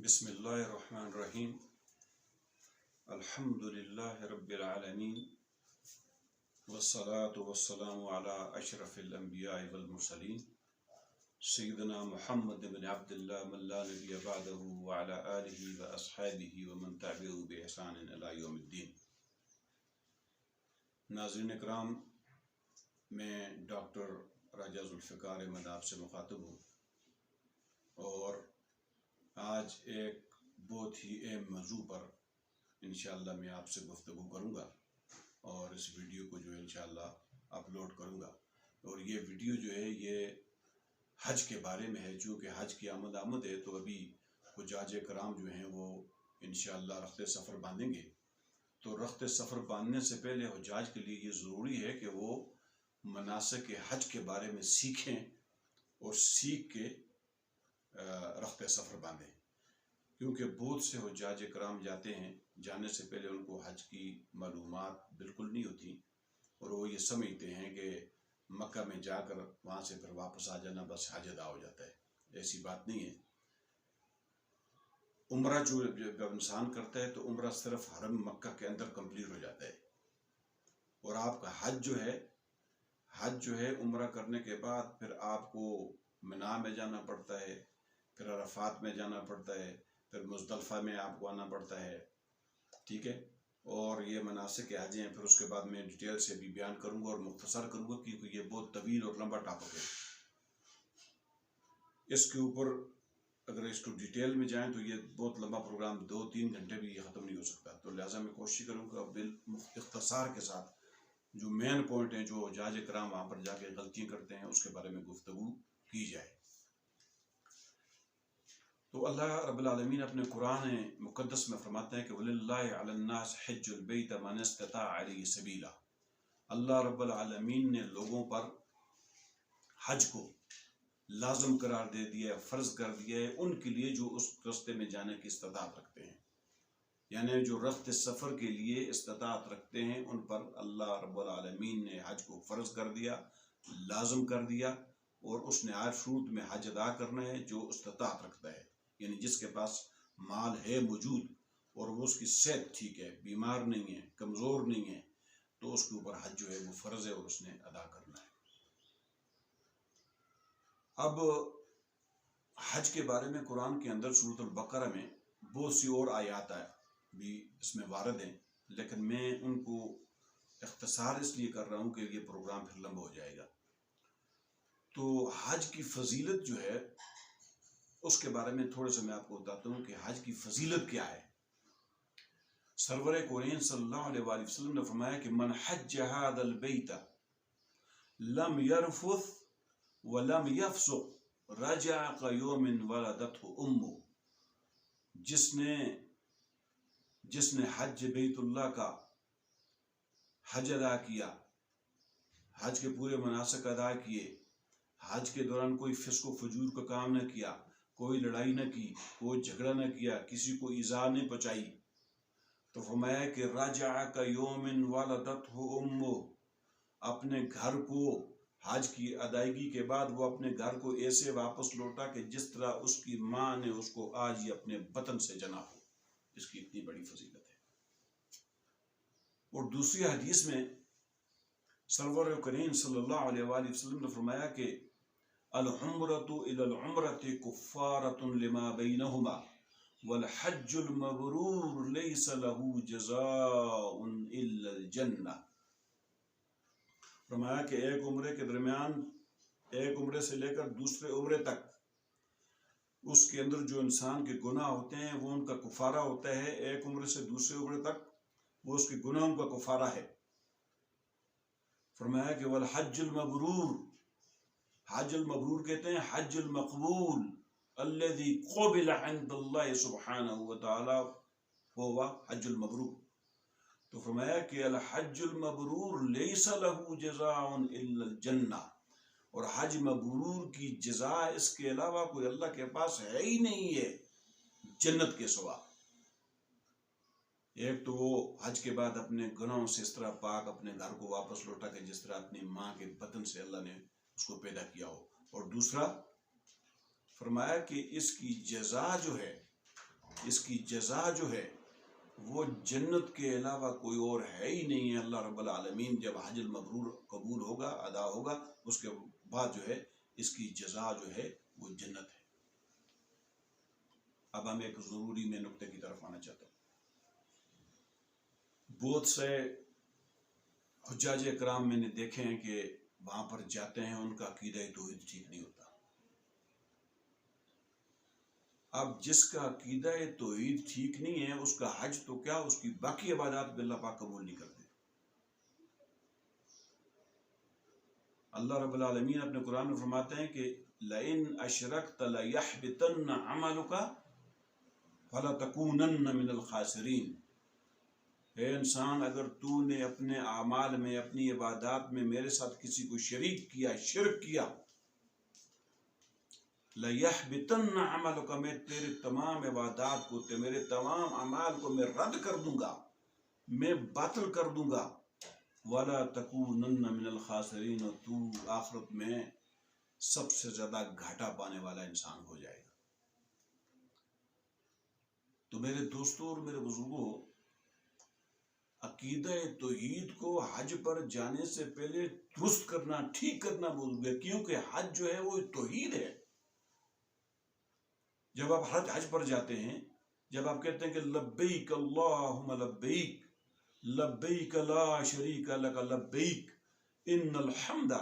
بسم اللہ الرحمن الرحیم الحمد للہ رب العالمین والصلاة والسلام علی اشرف الانبیاء والمرسلین سیدنا محمد بن عبد اللہ من لا نبی بعدہ وعلی آلہ واصحابہ ومن تبعہ بإحسان الی یوم الدین۔ ناظرین اکرام، میں ڈاکٹر راجہ ذوالفقار احمد آپ سے مخاطب ہوں اور آج ایک بہت ہی اہم موضوع پر انشاءاللہ میں آپ سے گفتگو کروں گا اور اس ویڈیو کو جو ہے انشاءاللہ اپلوڈ کروں گا۔ اور یہ ویڈیو جو ہے یہ حج کے بارے میں ہے، چونکہ حج کی آمد ہے تو ابھی حجاج کرام جو ہیں وہ انشاءاللہ رخت سفر باندھیں گے۔ تو رخت سفر باندھنے سے پہلے حجاج کے لیے یہ ضروری ہے کہ وہ مناسک حج کے بارے میں سیکھیں اور سیکھ کے رخت سفر باندھیں، کیونکہ بہت سے حجاج کرام جاتے ہیں، جانے سے پہلے ان کو حج کی معلومات بالکل نہیں ہوتی اور وہ یہ سمجھتے ہیں کہ مکہ میں جا کر وہاں سے پھر واپس آ جانا بس حج ادا ہو جاتا ہے۔ ایسی بات نہیں ہے۔ عمرہ جب انسان کرتا ہے تو عمرہ صرف حرم مکہ کے اندر کمپلیٹ ہو جاتا ہے، اور آپ کا حج جو ہے عمرہ کرنے کے بعد پھر آپ کو منا میں جانا پڑتا ہے، پھر عرفات میں جانا پڑتا ہے، پھر مزدلفہ میں آپ کو آنا پڑتا ہے، ٹھیک ہے۔ اور یہ مناسک حج ہیں، پھر اس کے بعد میں ڈیٹیل سے بھی بیان کروں گا اور مختصر کروں گا، کیونکہ یہ بہت طویل اور لمبا ٹاپک ہے۔ اس کے اوپر اگر اس کو ڈیٹیل میں جائیں تو یہ بہت لمبا پروگرام، 2-3 گھنٹے بھی یہ ختم نہیں ہو سکتا، تو لہٰذا میں کوشش کروں گا اختصار کے ساتھ جو مین پوائنٹ ہیں، جو حجاج کرام وہاں پر جا کے غلطیاں کرتے ہیں، اس کے بارے میں گفتگو کی جائے۔ تو اللہ رب العالمین اپنے قرآن مقدس میں فرماتے ہیں کہ وَلِلَّهِ عَلَى النَّاسِ حِجُّ الْبَيْتِ مَنِ اسْتَطَاعَ إِلَيْهِ سَبِيلًا۔ اللہ رب العالمین نے لوگوں پر حج کو لازم قرار دے دیا ہے، فرض کر دیا ہے ان کے لیے جو اس راستے میں جانے کی استطاعت رکھتے ہیں، یعنی جو رخت سفر کے لیے استطاعت رکھتے ہیں ان پر اللہ رب العالمین نے حج کو فرض کر دیا، لازم کر دیا، اور اس نے ہر صورت میں حج ادا کرنا ہے جو استطاعت رکھتا ہے، یعنی جس کے پاس مال ہے موجود اور وہ اس کی صحت ٹھیک ہے، بیمار نہیں ہے، کمزور نہیں ہے، تو اس کے اوپر حج جو ہے وہ فرض ہے اور اس نے ادا کرنا ہے۔ اب حج کے بارے میں قرآن کے اندر سورۃ البقرہ میں بہت سی اور آیات بھی اس میں وارد ہیں، لیکن میں ان کو اختصار اس لیے کر رہا ہوں کہ یہ پروگرام پھر لمبا ہو جائے گا۔ تو حج کی فضیلت جو ہے اس کے بارے میں تھوڑا سا میں آپ کو بتاتا ہوں کہ حج کی فضیلت کیا ہے۔ سرور کونین صلی اللہ علیہ وآلہ وسلم نے فرمایا کہ من حج هذا البیت لم يرفث ولم يفسق رجع كيوم ولدته امه۔ جس نے حج بیت اللہ کا حج ادا کیا، حج کے پورے مناسک ادا کیے، حج کے دوران کوئی فسق و فجور کا کام نہ کیا، کوئی لڑائی نہ کی، کوئی جھگڑا نہ کیا، کسی کو ایذا نہیں پہنچائی، تو فرمایا کہ رجع كيوم ولدته امه، اپنے گھر کو حج کی ادائیگی کے بعد وہ اپنے گھر کو ایسے واپس لوٹا کہ جس طرح اس کی ماں نے اس کو آج ہی اپنے بطن سے جنا ہو۔ اس کی اتنی بڑی فضیلت ہے۔ اور دوسری حدیث میں سرور کریم صلی اللہ علیہ وآلہ وسلم نے فرمایا کہ العمرۃ الی العمرۃ کفارۃ لما بینہما والحج المبرور لیس له جزاء الا الجنہ۔ فرمایا کہ ایک عمرے کے درمیان، ایک عمرے سے لے کر دوسرے عمرے تک، اس کے اندر جو انسان کے گناہ ہوتے ہیں وہ ان کا کفارہ ہوتا ہے، ایک عمرے سے دوسرے عمرے تک وہ اس کے گناہوں کا کفارہ ہے۔ فرمایا کہ والحج المبرور، حج المبرور کہتے ہیں حج المقبول الذي قبل عند اللہ سبحانہ وتعالی هو حج المبرور۔ تو فرمایا کہ الحج المبرور لیس له جزاء الا الجنہ، اور حج مبرور کی جزا اس کے علاوہ کوئی اللہ کے پاس ہے ہی نہیں ہے جنت کے سوا۔ ایک تو وہ حج کے بعد اپنے گناہوں سے اس طرح پاک اپنے گھر کو واپس لوٹا کہ جس طرح اپنی ماں کے بطن سے اللہ نے اس کو پیدا کیا ہو، اور دوسرا فرمایا کہ اس کی جزا جو ہے اس کی جزا جو ہے وہ جنت کے علاوہ کوئی اور ہے ہی نہیں ہے۔ اللہ رب العالمین جب حج المبرور قبول ہوگا، ادا ہوگا، اس کے بعد جو ہے اس کی جزا جو ہے وہ جنت ہے۔ اب ہم ایک ضروری میں نقطے کی طرف آنا چاہتا ہوں۔ بہت سے حجاج اکرام میں نے دیکھے ہیں کہ وہاں پر جاتے ہیں، ان کا عقیدہ توحید ٹھیک نہیں ہوتا۔ اب جس کا عقیدہ توحید ٹھیک نہیں ہے، اس کا حج تو کیا، اس کی باقی عبادات بھی اللہ پاک قبول نہیں کرتے۔ اللہ رب العالمین اپنے قرآن میں فرماتے ہیں کہ لئن اشرکت لیحبطن عملک فلتکونن من الخاسرین۔ اے انسان، اگر تو نے اپنے اعمال میں، اپنی عبادات میں میرے ساتھ کسی کو شریک کیا، شرک کیا، لَيَحْبِطَنَّ عَمَلُكَ، میں تیرے تمام عبادات کو، میرے تمام اعمال کو میں رد کر دوں گا، میں باطل کر دوں گا۔ وَلَا تَكُونَنَّ مِنَ الْخَاسِرِينَ، اور تو آخرت میں سب سے زیادہ گھاٹا پانے والا انسان ہو جائے گا۔ تو میرے دوستوں اور میرے بزرگوں، عقیدہ توحید کو حج پر جانے سے پہلے درست کرنا، ٹھیک کرنا بہت ضروری ہے، کیونکہ حج جو ہے وہ توحید ہے۔ جب آپ حج پر جاتے ہیں، جب آپ کہتے ہیں کہ لبیک اللہم لبیک، لبیک لا شریک لک لبیک، ان الحمد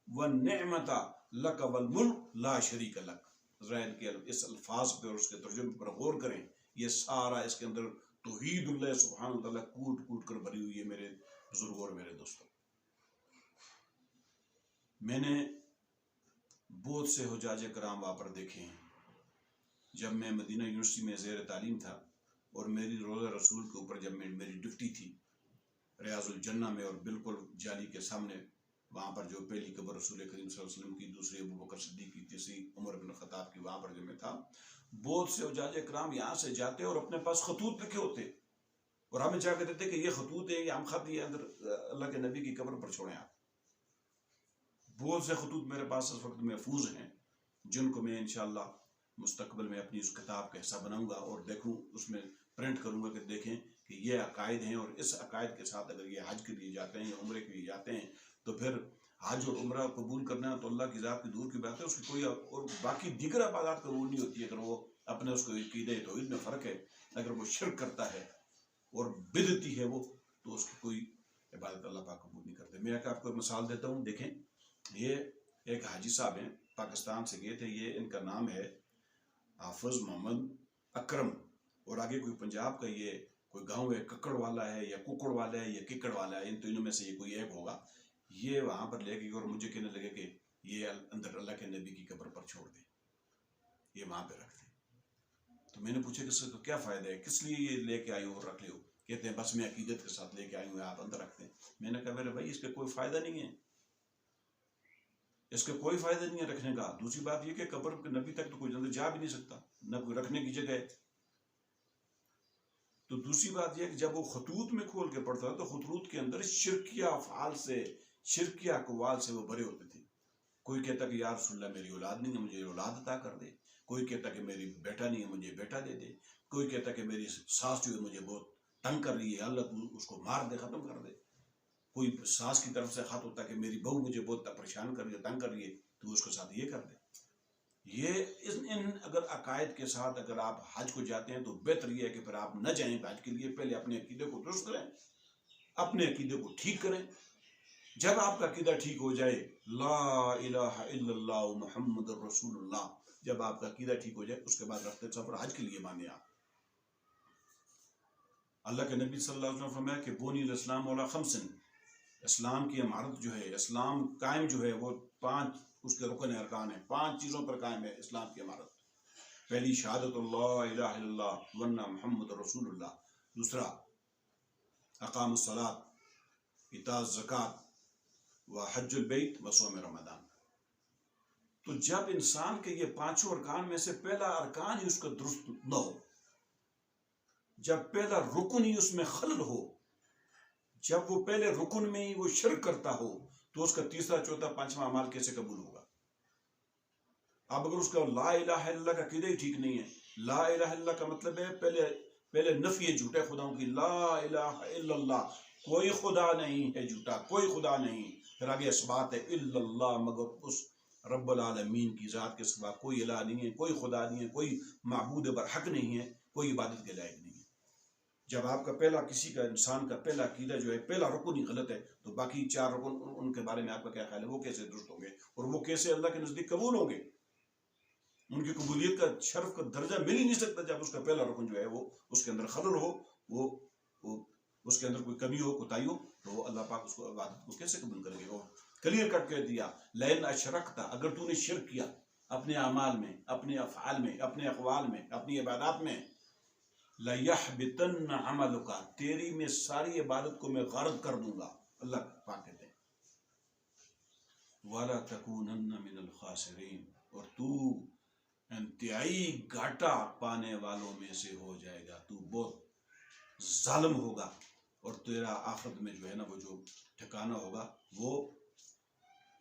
والنعمت لک والملک لا شریک لک، اسرائیل کے اس الفاظ پر اور اس کے ترجمے پر غور کریں۔ یہ سارا اس کے اندر توحید اللہ سبحانہ وتعالیٰ کوٹ کوٹ کر بھری ہوئی ہے میرے بزرگوں اور میرے دوستوں۔ میں نے بہت سے حجاج کرام وہاں پر دیکھے ہیں۔ جب میں مدینہ یونیورسٹی میں زیر تعلیم تھا اور میری روضہ رسول کے اوپر جب میری ڈیوٹی تھی ریاض الجنہ میں، اور بالکل جالی کے سامنے وہاں پر جو پہلی قبر رسول کریم صلی اللہ علیہ وسلم کی، دوسری ابو بکر صدیق کی، تیسری عمر بن خطاب کی، وہاں پر جو میں تھا، بہت سے حجاج کرام یہاں سے جاتے اور اپنے پاس خطوط لکھے ہوتے اور ہمیں جا کے دیتے کہ یہ خطوط ہے، یہ ہم خط یہ اندر اللہ کے نبی کی قبر پر چھوڑیں آپ۔ بہت سے خطوط میرے پاس اس وقت محفوظ ہیں، جن کو میں انشاءاللہ مستقبل میں اپنی اس کتاب کا حصہ بناؤں گا اور دیکھوں، اس میں پرنٹ کروں گا کہ دیکھیں کہ یہ عقائد ہیں، اور اس عقائد کے ساتھ اگر یہ حج کے لیے جاتے ہیں یا عمرے کے لیے جاتے ہیں تو پھر حج اور عمرہ قبول کرنا تو اللہ کی ذات کی دور کی بات ہے، اس کی کوئی اور باقی دیگر عبادات قبول نہیں ہوتی اگر وہ اپنے اس کو عقیدہ توحید میں فرق ہے۔ اگر وہ شرک کرتا ہے اور بدعتی ہے وہ، تو اس کی کوئی عبادت اللہ پاک قبول نہیں کرتے۔ میں آپ کو ایک مثال دیتا ہوں، دیکھیں، یہ ایک حاجی صاحب ہیں، پاکستان سے گئے تھے، یہ ان کا نام ہے حافظ محمد اکرم، اور آگے کوئی پنجاب کا یہ کوئی گاؤں ہے، ککڑ والا ہے یا ککڑ والا ہے یا ککڑ والا ہے، ان تینوں میں سے یہ کوئی ایک ہوگا۔ یہ وہاں پر لے گئے اور مجھے کہنے لگے کہ یہ اندر اللہ کے نبی کی قبر پر چھوڑ دیں، یہ وہاں پہ رکھ دیں۔ تو میں نے پوچھا کہ اس کا کیا فائدہ ہے، کس لیے یہ لے کے آئے ہو اور رکھ لے ہو؟ کہتے ہیں بس میں عقیدت کے ساتھ لے کے آئی ہوں، آپ اندر رکھتے ہیں۔ میں نے کہا میرے بھائی اس کا کوئی فائدہ نہیں ہے، اس کا کوئی فائدہ نہیں ہے رکھنے کا۔ دوسری بات یہ کہ قبر کے نبی تک تو کوئی اندر جا بھی نہیں سکتا، نہ کوئی رکھنے کی جگہ ہے۔ تو دوسری بات یہ کہ جب وہ خطوط میں کھول کے پڑھتا تو خطوط کے اندر شرکیہ افعال سے، شرکیہ اقوال سے وہ بھرے ہوتے تھے۔ کوئی کہتا کہ یا رسول اللہ میری اولاد نہیں ہے، مجھے اولاد عطا کر دے۔ کوئی کہتا کہ میری بیٹا نہیں ہے، مجھے بیٹا دے دے۔ کوئی کہتا کہ میری ساس جو ہے مجھے بہت تنگ کر رہی ہے، اللہ تو اس کو مار دے، ختم کر دے۔ کوئی ساس کی طرف سے خط ہوتا کہ میری بہو مجھے بہت پریشان کر رہی ہے، تنگ کر رہی ہے، تو اس کے ساتھ یہ کر دے۔ یہ ان اگر عقائد کے ساتھ اگر آپ حج کو جاتے ہیں تو بہتر یہ ہے کہ پھر آپ نہ جائیں حج کے لیے، پہلے اپنے عقیدے کو درست کریں، اپنے عقیدے کو ٹھیک کریں۔ جب آپ کا عقیدہ ٹھیک ہو جائے، لا الہ الا اللہ محمد رسول اللہ، جب آپ کا عقیدہ ٹھیک ہو جائے، اس کے بعد رفتے سفر حج کے لیے مانے آپ۔ اللہ کے نبی صلی اللہ علیہ وسلم نے فرمایا کہ بنی الاسلام علی خمس، اسلام کی عمارت جو ہے، اسلام قائم جو ہے وہ 5 اس کے رکن ارکان ہیں، 5 چیزوں پر قائم ہے اسلام کی عمارت۔ پہلی شہادت اللہ الہ الا اللہ وان محمد رسول اللہ، دوسرا اقام الصلاۃ، ایتاء الزکوٰۃ، وحج البیت وصوم رمضان۔ تو جب انسان کے یہ 5 ارکان میں سے پہلا ارکان ہی اس کا درست نہ ہو، جب پہلا رکن ہی اس میں خلل ہو، جب وہ پہلے رکن میں ہی وہ شرک کرتا ہو، تو اس کا تیسرا چوتھا پانچواں اعمال کیسے قبول ہوگا؟ اب اگر اس کا لا الہ الا اللہ کا عقیدہ ہی ٹھیک نہیں ہے، لا الہ الا کا مطلب ہے پہلے نفی جھوٹے خداؤں کی، لا الہ الا اللہ، کوئی خدا نہیں ہے جھوٹا، کوئی خدا نہیں، پھر آگے اثبات ہے الا اللہ، مگر اس رب العالمین کی ذات کے سوا کوئی الہ نہیں ہے، کوئی خدا نہیں ہے، کوئی معبود برحق نہیں ہے، کوئی عبادت کے لائق نہیں ہے۔ جب آپ کا پہلا کسی کا انسان کا پہلا عقیدہ جو ہے، پہلا رکن ہی غلط ہے، تو باقی 4 رکن ان کے بارے میں آپ کا کیا خیال ہے؟ وہ کیسے درست ہوں گے اور وہ کیسے اللہ کے نزدیک قبول ہوں گے؟ ان کی قبولیت کا شرف کا درجہ مل ہی نہیں سکتا جب اس کا پہلا رکن جو ہے وہ اس کے اندر خلل ہو، وہ اس کے اندر کوئی کمی ہو، کوتاہی ہو، تو وہ اللہ پاک اس کو عبادت کو کیسے قبول کریں گے؟ اور کلیئر کٹ کہہ دیا لئن اشرکتا، اگر تو نے شرک کیا اپنے اعمال میں، اپنے افعال میں، اپنے اقوال میں، اپنی عبادات میں، لَيَحْبِطَنَّ عَمَلُكَ، تیری میں ساری عبادت کو میں غارت کر دوں گا، اللہ پاک کہتے ہیں وَلَا تَكُونَنَّ مِنَ الْخَاسِرِينَ، اور تو انتہائی گھاٹا پانے والوں میں سے ہو جائے گا، تو بہت ظالم ہوگا، اور تیرا آخرت میں جو ہے نا وہ جو ٹھکانہ ہوگا وہ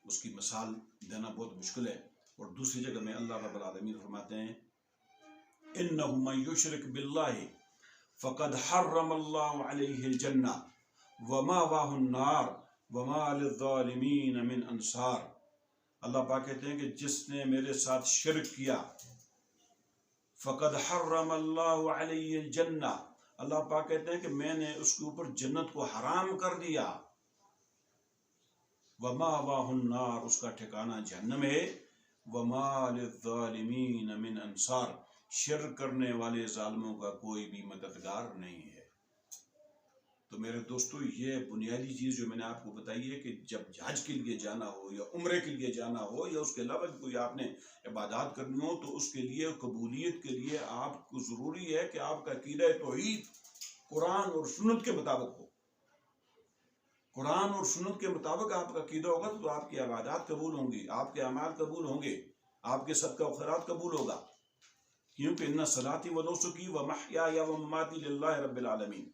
اس کی مثال دینا بہت مشکل ہے۔ اور دوسری جگہ میں اللہ رب العالمین فرماتے ہیں إِنَّهُ مَن يُشْرِكْ بِاللَّهِ فَقَدْ حَرَّمَ اللَّهُ عَلَيْهِ الْجَنَّةَ وَمَأْوَاهُ النَّارُ وَمَا لِلظَّالِمِينَ مِنْ أَنصَارٍ۔ اللہ پاک کہتے ہیں کہ جس نے میرے ساتھ شرک کیا، فَقَدْ حَرَّمَ اللَّهُ عَلَيْهِ الْجَنَّةَ، اللہ پاک کہتے ہیں کہ میں نے اس کے اوپر جنت کو حرام کر دیا، وَمَأْوَاهُ النَّارُ، اس کا ٹھکانہ جہنم ہے، وَمَا لِلظَّالِمِينَ مِنْ أَنصَارٍ، شرک کرنے والے ظالموں کا کوئی بھی مددگار نہیں ہے۔ تو میرے دوستو، یہ بنیادی چیز جو میں نے آپ کو بتائی ہے کہ جب حج کے لیے جانا ہو یا عمرے کے لیے جانا ہو یا اس کے علاوہ کوئی آپ نے عبادات کرنی ہو، تو اس کے لیے قبولیت کے لیے آپ کو ضروری ہے کہ آپ کا عقیدہ توحید قرآن اور سنت کے مطابق ہو۔ قرآن اور سنت کے مطابق آپ کا عقیدہ ہوگا تو آپ کی عبادات قبول ہوں گی، آپ کے اعمال قبول ہوں گے، آپ کے صدقہ و خیرات قبول ہوگا، کیونکہ ان صلاتي ونسكي ومحياي ومماتي للہ رب العالمین۔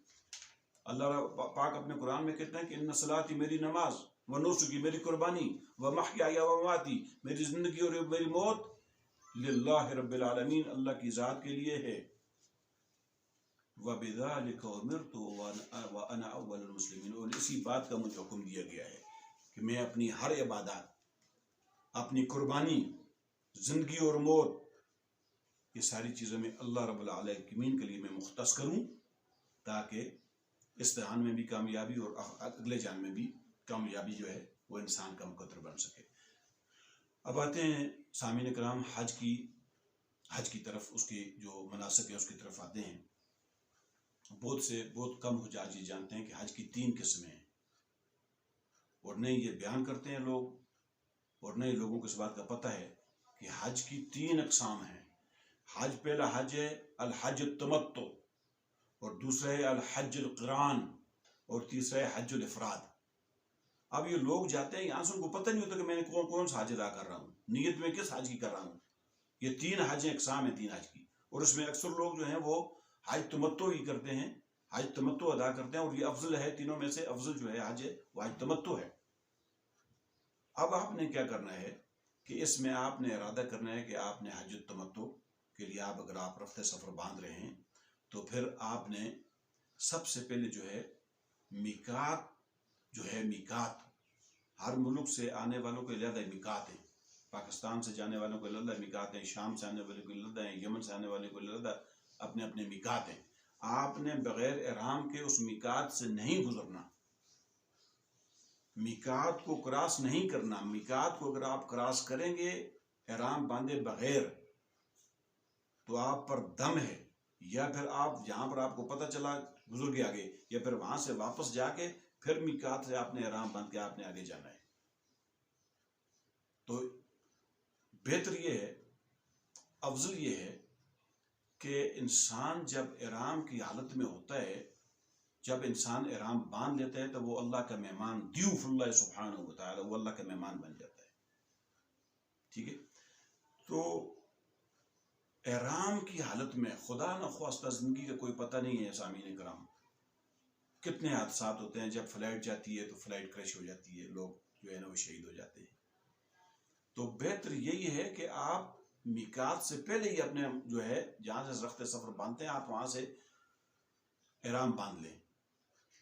اللہ پاک اپنے قرآن میں کہتے ہیں کہ ان صلاتي، میری نماز، ونسكي، میری قربانی، ومحياي ومماتي، میری زندگی اور میری موت، للہ رب العالمین، اللہ کی ذات کے لیے ہے، وَبِذَلِكَ أُمِرْتُ وَأَنَا أَوَّلُ الْمُسْلِمِينَ، اور اسی بات کا مجھے حکم دیا گیا ہے کہ میں اپنی ہر عبادات، اپنی قربانی، زندگی اور موت، یہ ساری چیزوں میں اللہ رب العالمین کے لیے میں مختص کروں، تاکہ اس جہان میں بھی کامیابی اور اگلے جہان میں بھی کامیابی جو ہے وہ انسان کا مقدر بن سکے۔ اب آتے ہیں سامعین کرام حج کی طرف، اس کی جو مناسک ہے اس کی طرف آتے ہیں۔ بہت کم حجاج یہ جانتے ہیں کہ حج کی 3 قسمیں ہیں، اور نہیں یہ بیان کرتے ہیں لوگ، اور نہیں لوگوں کو اس بات کا پتہ ہے کہ حج کی 3 اقسام ہیں۔ پہلا حج ہے الحج التمتع، اور دوسرا ہے الحج القران، اور تیسرا ہے حج الافراد۔ اب یہ لوگ جاتے ہیں یہاں سے، ان کو پتہ نہیں ہوتا کہ میں نے کون سا حج ادا کر رہا ہوں، نیت میں کس حج کی کر رہا ہوں۔ یہ 3 حج اقسام ہیں، 3 حج کی، اور اس میں اکثر لوگ جو ہیں وہ حج تمتع ہی کرتے ہیں، حج تمتع ادا کرتے ہیں، اور یہ افضل ہے، تینوں میں سے افضل جو ہے حج ہے وہ حج تمتع ہے۔ اب آپ نے کیا کرنا ہے کہ اس میں آپ نے ارادہ کرنا ہے کہ آپ نے حج التمتع کے لیے اگر آپ رفتے سفر باندھ رہے ہیں تو پھر آپ نے سب سے پہلے جو ہے میقات، ہر ملک سے آنے والوں کے علیحدہ میقات ہیں، پاکستان سے جانے والوں کو علیحدہ میقات ہیں، شام سے آنے والوں کو علیحدہ ہیں، یمن سے آنے والوں کو علیحدہ اپنے اپنے میقات ہیں۔ آپ نے بغیر احرام کے اس میقات سے نہیں گزرنا، میقات کو کراس نہیں کرنا۔ میقات کو اگر آپ کراس کریں گے احرام باندھے بغیر تو آپ پر دم ہے، یا پھر آپ جہاں پر آپ کو پتہ چلا گزر گیا آگے، یا پھر وہاں سے واپس جا کے پھر میقات سے آپ نے احرام باندھ کے آپ نے آگے جانا ہے۔ تو بہتر یہ ہے، افضل یہ ہے کہ انسان جب احرام کی حالت میں ہوتا ہے، جب انسان احرام باندھ لیتا ہے تو وہ اللہ کا مہمان، ضیوف اللہ سبحانہ و تعالی، وہ اللہ کا مہمان بن جاتا ہے۔ ٹھیک ہے، تو احرام کی حالت میں خدا نخواستہ زندگی کا کوئی پتہ نہیں ہے سامعین کرام، کتنے حادثات ہوتے ہیں۔ جب فلائٹ جاتی ہے تو فلائٹ کریش ہو جاتی ہے، لوگ جو ہے نا وہ شہید ہو جاتے ہیں۔ تو بہتر یہی ہے کہ آپ میقات سے پہلے ہی اپنے جو ہے جہاں سے رخت سفر باندھتے ہیں آپ وہاں سے احرام باندھ لیں.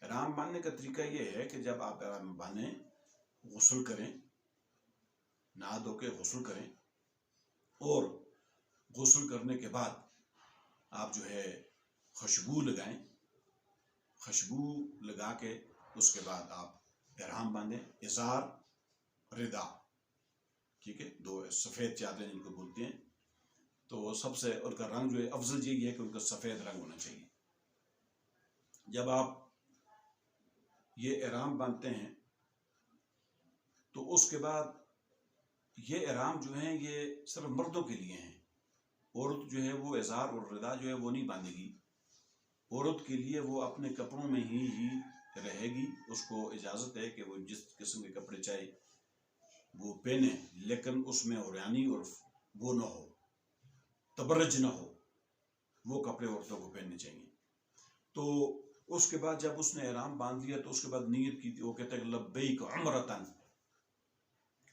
احرام باندھنے کا طریقہ یہ ہے کہ جب آپ احرام باندھیں غسل کریں, نہا دھو کے غسل کریں, اور غسل کرنے کے بعد آپ جو ہے خوشبو لگائیں, خوشبو لگا کے اس کے بعد آپ احرام باندھیں. ازار ردا, ٹھیک ہے, 2 سفید چادریں جن کو بولتے ہیں, تو سب سے ان کا رنگ جو ہے افضل یہی ہے کہ ان کا سفید رنگ ہونا چاہیے. جب آپ یہ احرام باندھتے ہیں تو اس کے بعد یہ احرام جو ہیں یہ صرف مردوں کے لیے ہیں. عورت جو ہے وہ ازار اور ردا جو ہے وہ نہیں باندھے گی. عورت کے لیے وہ اپنے کپڑوں میں ہی رہے گی, اس کو اجازت ہے کہ وہ جس قسم کے کپڑے چاہے وہ پہنے, لیکن اس میں عریانی اور وہ نہ ہو, تبرج نہ ہو, وہ کپڑے عورتوں کو پہننے چاہیے. تو اس کے بعد جب اس نے احرام باندھ لیا تو اس کے بعد نیت کی, وہ کہتے ہیں لبیک عمرتن,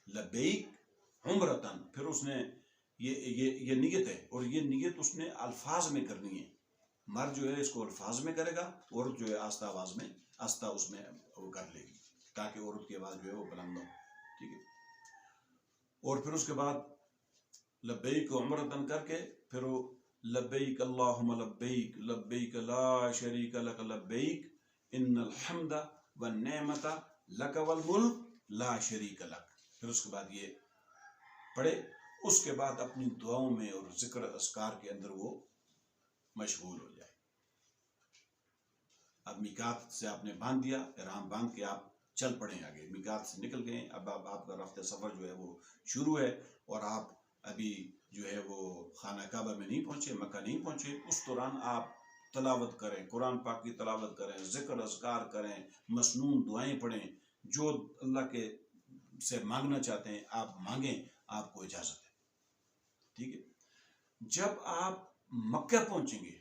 لبیک عمرتن. پھر اس نے یہ نیت ہے, اور یہ نیت اس نے الفاظ میں کرنی ہے. مرد جو ہے اس کو الفاظ میں کرے گا, عورت جو ہے آہستہ آواز میں آہستہ اس میں وہ کر لے گی, تاکہ عورت کی آواز جو ہے وہ بلند ہو, ٹھیک ہے. اور پھر اس کے بعد لبیک عمرتن کر کے پھر وہ لبیک اللہم لبیک لبیک لا شریک لک لبیک ان الحمد والنعمت لک والملک لا شریک لک. پھر اس کے بعد یہ پڑھے, اس کے بعد اپنی دعاؤں میں اور ذکر اذکار کے اندر وہ مشغول ہو جائے. اب میقات سے آپ نے باندھ دیا, احرام باندھ کے آپ چل پڑیں آگے, میقات سے نکل گئے. اب آپ کا رفت سفر جو ہے وہ شروع ہے, اور آپ ابھی جو ہے وہ خانہ کعبہ میں نہیں پہنچے, مکہ نہیں پہنچے. اس دوران آپ تلاوت کریں, قرآن پاک کی تلاوت کریں, ذکر اذکار کریں, مسنون دعائیں پڑھیں, جو اللہ کے سے مانگنا چاہتے ہیں آپ مانگیں, آپ کو اجازت ہے, ٹھیک ہے. جب آپ مکہ پہنچیں گے,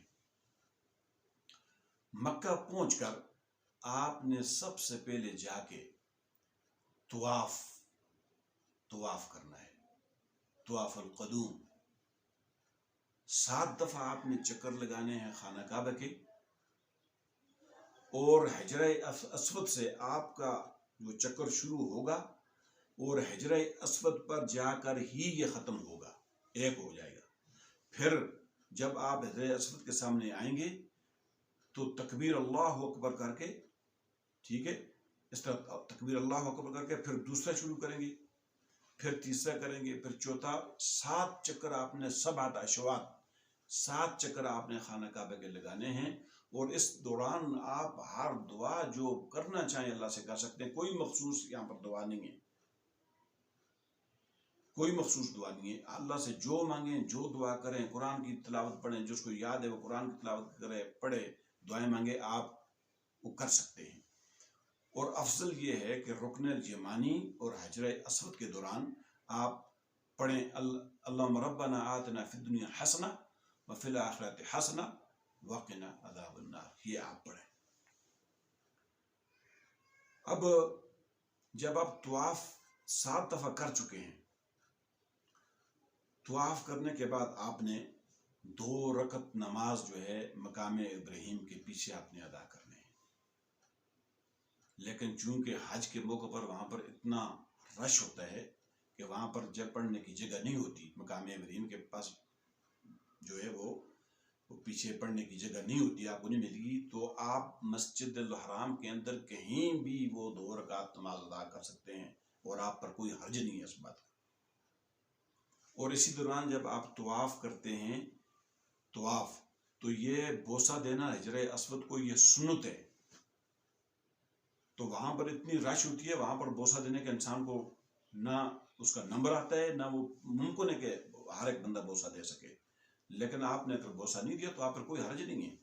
مکہ پہنچ کر آپ نے سب سے پہلے جا کے طواف کرنا ہے, طواف القدوم. 7 دفعہ آپ نے چکر لگانے ہیں خانہ کعبہ کے, اور حجر اسود سے آپ کا جو چکر شروع ہوگا اور حجر اسود پر جا کر ہی یہ ختم ہوگا, ایک ہو جائے گا. پھر جب آپ حجر اسود کے سامنے آئیں گے تو تکبیر اللہ اکبر کر کے, ٹھیک ہے, اس طرح تکبیر اللہ اکبر کر کے پھر دوسرا شروع کریں گے, پھر تیسرا کریں گے, پھر چوتھا. 7 چکر آپ نے 7 اشواط 7 چکر آپ نے خانہ کعبہ کے لگانے ہیں. اور اس دوران آپ ہر دعا جو کرنا چاہیں اللہ سے کر سکتے ہیں, کوئی مخصوص یہاں پر دعا نہیں ہے, کوئی مخصوص دعا نہیں ہے. اللہ سے جو مانگیں, جو دعا کریں, قرآن کی تلاوت پڑھیں, جس کو یاد ہے وہ قرآن کی تلاوت کرے, پڑھے, دعائیں مانگے, آپ وہ کر سکتے ہیں. اور افضل یہ ہے کہ رکن یمانی اور حجر اسود کے دوران آپ پڑھیں اللہم ربنا آتنا فی الدنیا حسنہ وفی الآخرۃ حسنہ وقنا عذاب النار, یہ آپ پڑھیں. اب جب آپ طواف 7 دفعہ کر چکے ہیں, طواف کرنے کے بعد آپ نے 2 رکعت نماز جو ہے مقام ابراہیم کے پیچھے آپ نے ادا کرنے ہیں. لیکن چونکہ حج کے موقع پر وہاں پر اتنا رش ہوتا ہے کہ وہاں پر جب پڑھنے کی جگہ نہیں ہوتی, مقام ابراہیم کے پاس جو ہے وہ پیچھے پڑھنے کی جگہ نہیں ہوتی, آپ کو نہیں ملے گی, تو آپ مسجد الحرام کے اندر کہیں بھی وہ 2 رکعت نماز ادا کر سکتے ہیں, اور آپ پر کوئی حرج نہیں ہے اس بات کا. اور اسی دوران جب آپ طواف کرتے ہیں, طواف تو یہ بوسہ دینا حجر اسود کو یہ سنت ہے. تو وہاں پر اتنی رش ہوتی ہے, وہاں پر بوسہ دینے کے انسان کو نہ اس کا نمبر آتا ہے, نہ وہ ممکن ہے کہ ہر ایک بندہ بوسہ دے سکے. لیکن آپ نے اگر بوسہ نہیں دیا تو آپ پر کوئی حرج نہیں ہے.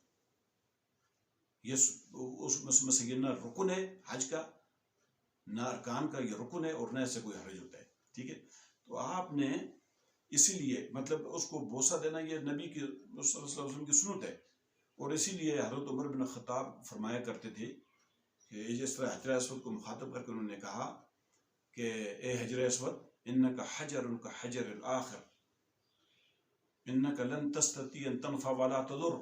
یہ اس میں سے یہ نہ رکن ہے حج کا, نہ ارکان کا یہ رکن ہے, اور نہ اس سے کوئی حرج ہوتا ہے, ٹھیک ہے. تو آپ نے اسی لیے مطلب اس کو بوسہ دینا یہ نبی کی صلی اللہ علیہ وسلم کی سنت ہے. اور اسی لیے حضرت عمر بن خطاب فرمایا کرتے تھے کہ جس طرح حجر اسود کو مخاطب کر کے انہوں نے کہا کہ اے حجر اسود انک حجر کا حجر الاخر, انک لن تستطیع ان تنفع ولا تضر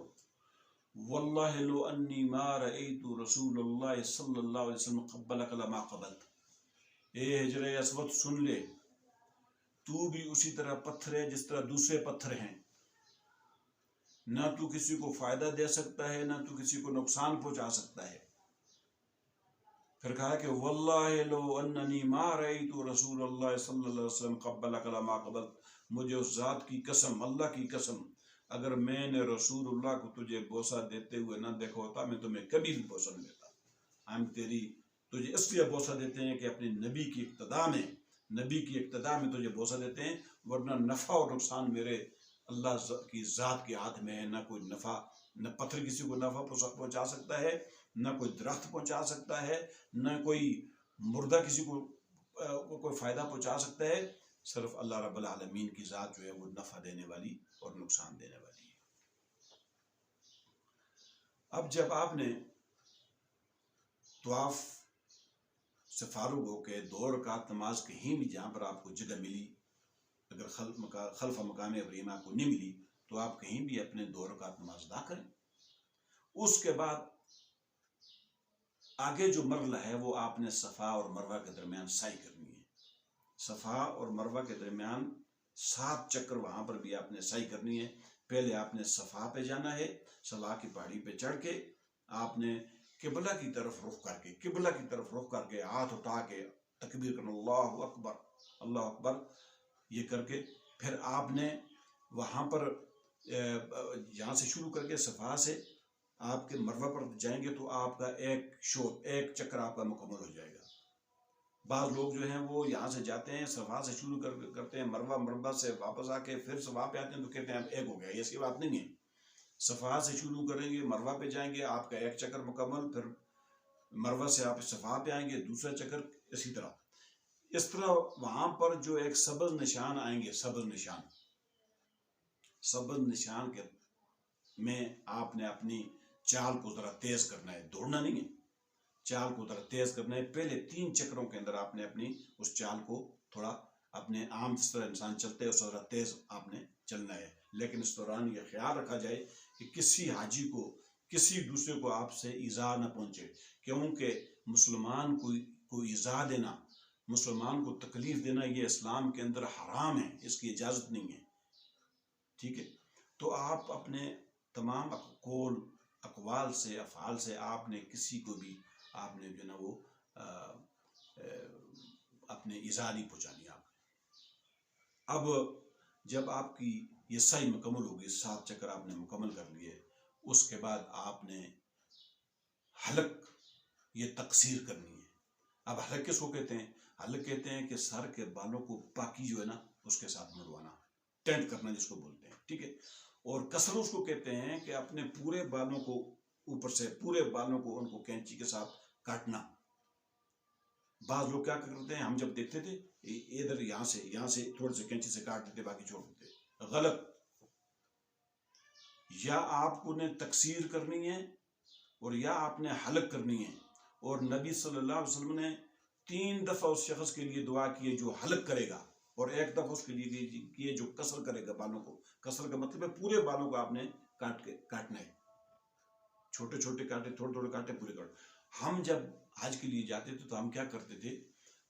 واللہ لو انی ما رأیت رسول اللہ صلی اللہ علیہ وسلم قبلک لما قبلت. اے حجر اسود سن لے، تو بھی اسی طرح پتھر ہے جس طرح دوسرے پتھر ہیں، نہ تو کسی کو فائدہ دے سکتا ہے نہ تو کسی کو نقصان پہنچا سکتا ہے. پھر کہا کہ واللہ لو اننی ما رأیت رسول اللہ صلی اللہ علیہ وسلم قبلک لما قبلت، مجھے اس ذات کی قسم، اللہ کی قسم، اگر میں نے رسول اللہ کو تجھے بوسہ دیتے ہوئے نہ دیکھا ہوتا میں تمہیں کبھی بھی بوسہ نہیں دیتا. ہم تجھے اس لیے بوسہ دیتے ہیں کہ اپنے نبی کی اقتداء میں تجھے بوسہ دیتے ہیں، ورنہ نفع اور نقصان میرے اللہ کی ذات کے ہاتھ میں ہے. نہ کوئی نفع، نہ پتھر کسی کو نفع پہنچا سکتا ہے، نہ کوئی درخت پہنچا سکتا ہے، نہ کوئی مردہ کسی کو کوئی فائدہ پہنچا سکتا ہے. صرف اللہ رب العالمین کی ذات جو ہے وہ نفع دینے والی اور نقصان دینے والی ہے. اب جب آپ نے طواف سے فارغ ہو کے 2 رکعت نماز کہیں بھی جہاں پر آپ کو جگہ ملی، اگر خلف مقام ابراہیم آپ کو نہیں ملی تو آپ کہیں بھی اپنے 2 رکعت نماز ادا کریں. اس کے بعد آگے جو مرحلہ ہے وہ آپ نے صفا اور مروہ کے درمیان سعی کرنی ہے. صفا اور مروہ کے درمیان 7 چکر وہاں پر بھی آپ نے سعی کرنی ہے. پہلے آپ نے صفا پہ جانا ہے، صفا کی پہاڑی پہ چڑھ کے آپ نے قبلہ کی طرف رخ کر کے ہاتھ اٹھا کے تکبیر کرنا، اللہ اکبر یہ کر کے پھر آپ نے وہاں پر یہاں سے شروع کر کے صفا سے آپ کے مروہ پر جائیں گے تو آپ کا ایک چکر آپ کا مکمل ہو جائے گا. بعض لوگ جو ہیں وہ یہاں سے جاتے ہیں، صفا سے شروع کرتے ہیں، مروہ سے واپس آ کے پھر صفا پہ آتے ہیں تو کہتے ہیں اب ایک ہو گیا. یہ سی بات نہیں ہے. صفا سے شروع کریں گے، مروہ پہ جائیں گے، آپ کا ایک چکر مکمل، پھر مروہ سے آپ صفا پہ آئیں گے، دوسرا چکر، اسی طرح. اس طرح وہاں پر جو ایک سبز نشان آئیں گے، سبز نشان کے میں آپ نے اپنی چال کو ذرا تیز کرنا ہے، دوڑنا نہیں ہے، چال کو ذرا تیز کرنا ہے. پہلے 3 چکروں کے اندر آپ نے اپنی اس چال کو تھوڑا اپنے عام جس طرح انسان چلتے ہیں اس طرح تیز آپ نے چلنا ہے. لیکن اس دوران یہ خیال رکھا جائے کہ کسی حاجی کو، کسی دوسرے کو آپ سے ایذا نہ پہنچے، کیونکہ مسلمان کو ایذا دینا، مسلمان کو تکلیف دینا یہ اسلام کے اندر حرام ہے، اس کی اجازت نہیں ہے. ٹھیک ہے. تو آپ اپنے تمام اقوال سے، افعال سے آپ نے کسی کو بھی آپ نے جو نا وہ اپنے ایذا نہیں پہنچانی. اب جب آپ کی یہ سعی مکمل ہوگی، 7 چکر آپ نے مکمل کر لیے، اس کے بعد آپ نے حلق، یہ تقصیر کرنی ہے. اب حلق کس کو کہتے ہیں؟ حلق کہتے ہیں کہ سر کے بالوں کو پاکی جو ہے نا اس کے ساتھ مڑوانا، ٹینٹ کرنا جس کو بولتے ہیں. ٹھیک ہے. اور قصر اس کو کہتے ہیں کہ اپنے پورے بالوں کو، اوپر سے پورے بالوں کو ان کو کینچی کے ساتھ کاٹنا. بعض لوگ کیا کرتے ہیں، ہم جب دیکھتے تھے ادھر یہاں سے تھوڑے سے کینچی سے کاٹ دیتے، باقی چھوڑ دیتے. غلط. یا آپ کو نے تقصیر کرنی ہے اور یا آپ نے حلق کرنی ہے. اور نبی صلی اللہ علیہ وسلم نے 3 دفعہ اس شخص کے لیے دعا کی ہے جو حلق کرے گا، اور 1 دفعہ اس کے لیے کیے جو قصر کرے گا بالوں کو. قصر کا مطلب ہے پورے بالوں کو آپ نے کاٹنا ہے، چھوٹے چھوٹے کاٹے، تھوڑے تھوڑے کاٹے، پورے کاٹے. ہم جب حج کے لیے جاتے تھے تو ہم کیا کرتے تھے،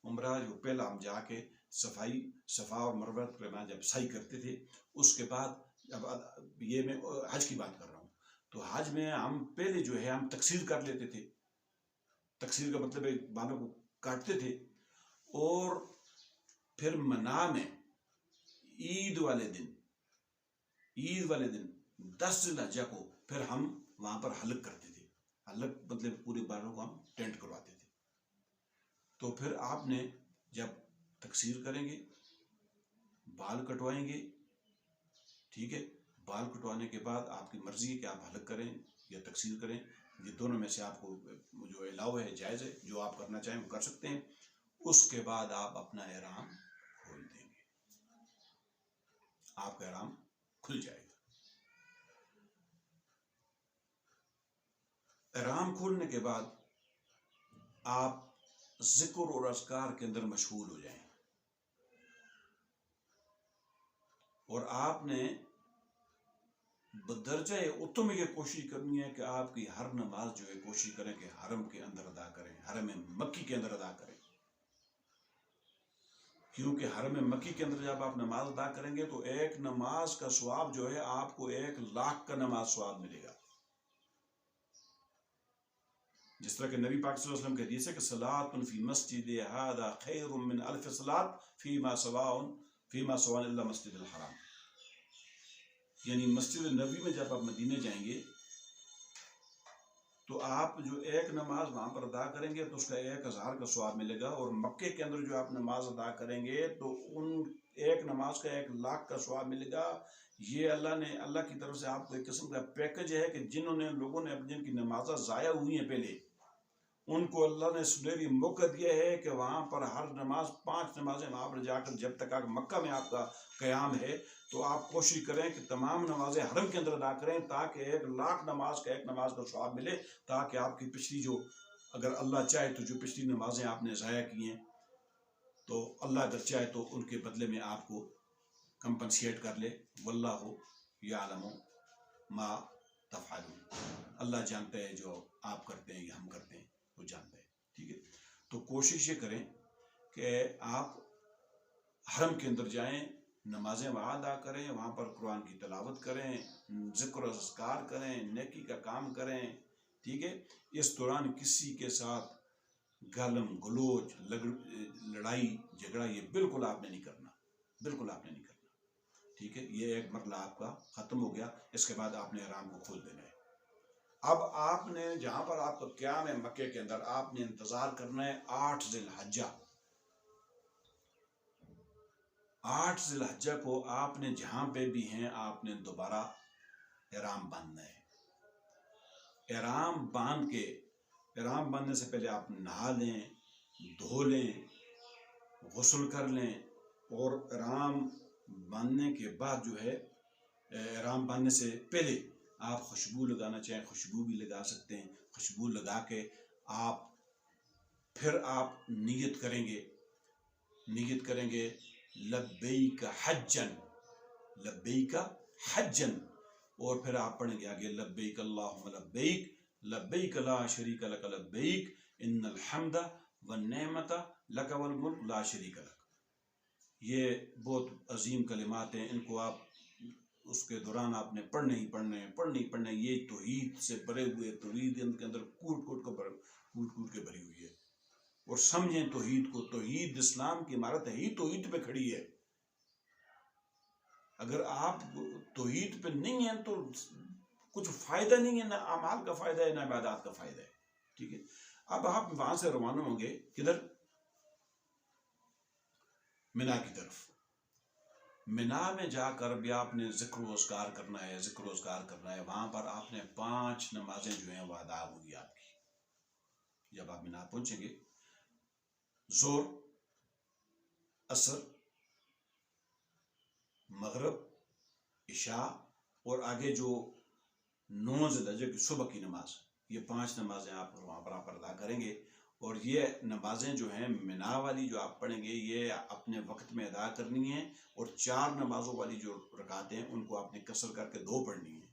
عمرہ جو پہلا ہم جا کے صفا اور مروہ پر جب سعی کرتے تھے، اس کے بعد اب یہ میں حج کی بات کر رہا ہوں، تو حج میں ہم پہلے جو ہے ہم تقصیر کر لیتے تھے. تقصیر کا مطلب ہے بالوں کو کاٹتے تھے، اور پھر منا میں عید والے دن 10 ذی الحجہ کو پھر ہم وہاں پر حلق کرتے تھے. حلق مطلب پورے بالوں کو ہم ٹینٹ کرواتے تھے. تو پھر آپ نے جب تقصیر کریں گے، بال کٹوائیں گے. ٹھیک ہے. بال کٹوانے کے بعد آپ کی مرضی ہے کہ آپ حلق کریں یا تقصیر کریں، یہ دونوں میں سے آپ کو جو الاؤ ہے، جائز ہے، جو آپ کرنا چاہیں وہ کر سکتے ہیں. اس کے بعد آپ اپنا احرام کھول دیں گے، آپ کا احرام کھل جائے گا. احرام کھولنے کے بعد آپ ذکر اور اذکار کے اندر مشغول ہو جائیں، اور آپ نے بدرجہ اتم یہ کوشش کرنی ہے کہ آپ کی ہر نماز جو ہے کوشش کریں کہ حرم کے اندر ادا کریں، حرم مکی کے اندر ادا کریں، کیونکہ حرم مکی کے اندر جب آپ نماز ادا کریں گے تو ایک نماز کا ثواب جو ہے آپ کو 1,00,000 کا نماز ثواب ملے گا. جس طرح کہ نبی پاک صلی اللہ علیہ وسلم کی حدیث ہے کہ صلاۃ فی مسجد ھذا خیر من 1000 صلاۃ فیما سواء الا مسجد الحرام. یعنی مسجد نبوی میں جب آپ مدینے جائیں گے تو آپ جو ایک نماز وہاں پر ادا کریں گے تو اس کا 1000 کا ثواب ملے گا، اور مکے کے اندر جو آپ نماز ادا کریں گے تو ان ایک نماز کا 1,00,000 کا ثواب ملے گا. یہ اللہ کی طرف سے آپ کو ایک قسم کا پیکج ہے کہ لوگوں نے جن کی نمازیں ضائع ہوئی ہیں پہلے، ان کو اللہ نے سنہری موقع دیا ہے کہ وہاں پر ہر نماز 5 نمازیں وہاں پر جا کر، جب تک مکہ میں آپ کا قیام ہے تو آپ کوشش کریں کہ تمام نمازیں حرم کے اندر ادا کریں تاکہ 1,00,000 نماز کا ایک نماز کا ثواب ملے، تاکہ آپ کی پچھلی جو، اگر اللہ چاہے تو جو پچھلی نمازیں آپ نے ضائع کی ہیں تو اللہ اگر چاہے تو ان کے بدلے میں آپ کو کمپنسیٹ کر لے. واللہ یعلم ما تفعلون. اللہ جانتا ہے جو آپ کرتے ہیں یا ہم کرتے ہیں، وہ جانتا ہے. ٹھیک ہے، تو کوشش یہ کریں کہ آپ حرم کے اندر جائیں، نمازیں وہاں ادا کریں، وہاں پر قرآن کی تلاوت کریں، ذکر و اذکار کریں، نیکی کا کام کریں. ٹھیک ہے، اس دوران کسی کے ساتھ گالم گلوچ، لڑائی جھگڑا یہ بالکل آپ نے نہیں کرنا، بالکل آپ نے نہیں کرنا. ٹھیک ہے، یہ ایک مرحلہ آپ کا ختم ہو گیا. اس کے بعد آپ نے احرام کو کھول دینا ہے. اب آپ نے جہاں پر آپ کا قیام ہے مکے کے اندر، آپ نے انتظار کرنا ہے 8 ذی الحجہ. 8 ذی الحجہ کو آپ نے جہاں پہ بھی ہیں آپ نے دوبارہ احرام باندھنا ہے. احرام باندھنے سے پہلے آپ نہا لیں، دھو لیں، غسل کر لیں، اور احرام باندھنے کے بعد جو ہے، احرام باندھنے سے پہلے آپ خوشبو لگانا چاہیں خوشبو بھی لگا سکتے ہیں. خوشبو لگا کے پھر آپ نیت کریں گے لبیک حجن، لبیک حجن، اور پھر آپ پڑھیں گے آگے لبیک اللہم لبیک، لبیک لا شریک لک لبیک ان الحمد والنعمت لک والملک لا شریک لک. یہ بہت عظیم کلمات ہیں، ان کو آپ اس کے دوران آپ نے پڑھنے ہی پڑھنے. یہ توحید سے بھرے ہوئے، توحید ان کے اندر کوٹ کے بھری ہوئی ہے. اور سمجھیں توحید کو، توحید اسلام کی عمارت ہے ہی توحید پہ کھڑی ہے. اگر آپ توحید پہ نہیں ہیں تو کچھ فائدہ نہیں ہے، نہ اعمال کا فائدہ ہے نہ عبادات کا فائدہ ہے. ٹھیک ہے، اب آپ وہاں سے روانہ ہوں گے کدھر؟ مینا کی طرف. مینا میں جا کر بھی آپ نے ذکر و اذکار کرنا ہے. وہاں پر آپ نے 5 نمازیں جو ہیں وہ ادا ہوگی آپ کی. جب آپ مینا پہنچیں گے، ظہر، عصر، مغرب، عشاء، اور آگے جو 9 ذی الحجہ کی صبح کی نماز، یہ 5 نمازیں آپ وہاں پر ادا کریں گے. اور یہ نمازیں جو ہیں مینا والی جو آپ پڑھیں گے یہ اپنے وقت میں ادا کرنی ہیں، اور 4 نمازوں والی جو رکعتیں ہیں ان کو آپ نے قصر کر کے 2 پڑھنی ہیں.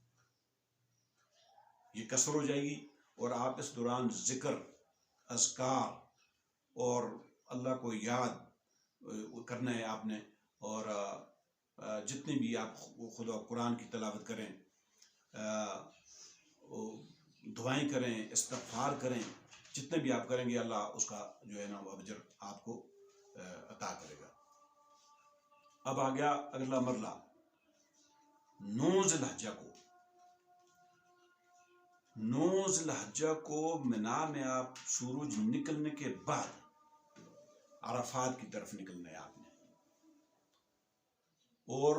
یہ قصر ہو جائے گی، اور آپ اس دوران ذکر، اذکار اور اللہ کو یاد کرنا ہے آپ نے. اور جتنی بھی آپ خدا قرآن کی تلاوت کریں، دعائیں کریں، استغفار کریں، جتنے بھی آپ کریں گے اللہ اس کا جو ہے نا وہ اجر آپ کو عطا کرے گا. اب آ گیا اگلا مرحلہ 9 ذی الحجہ کو مینا میں آپ سورج نکلنے کے بعد عرفات کی طرف نکلنا ہے آپ نے. اور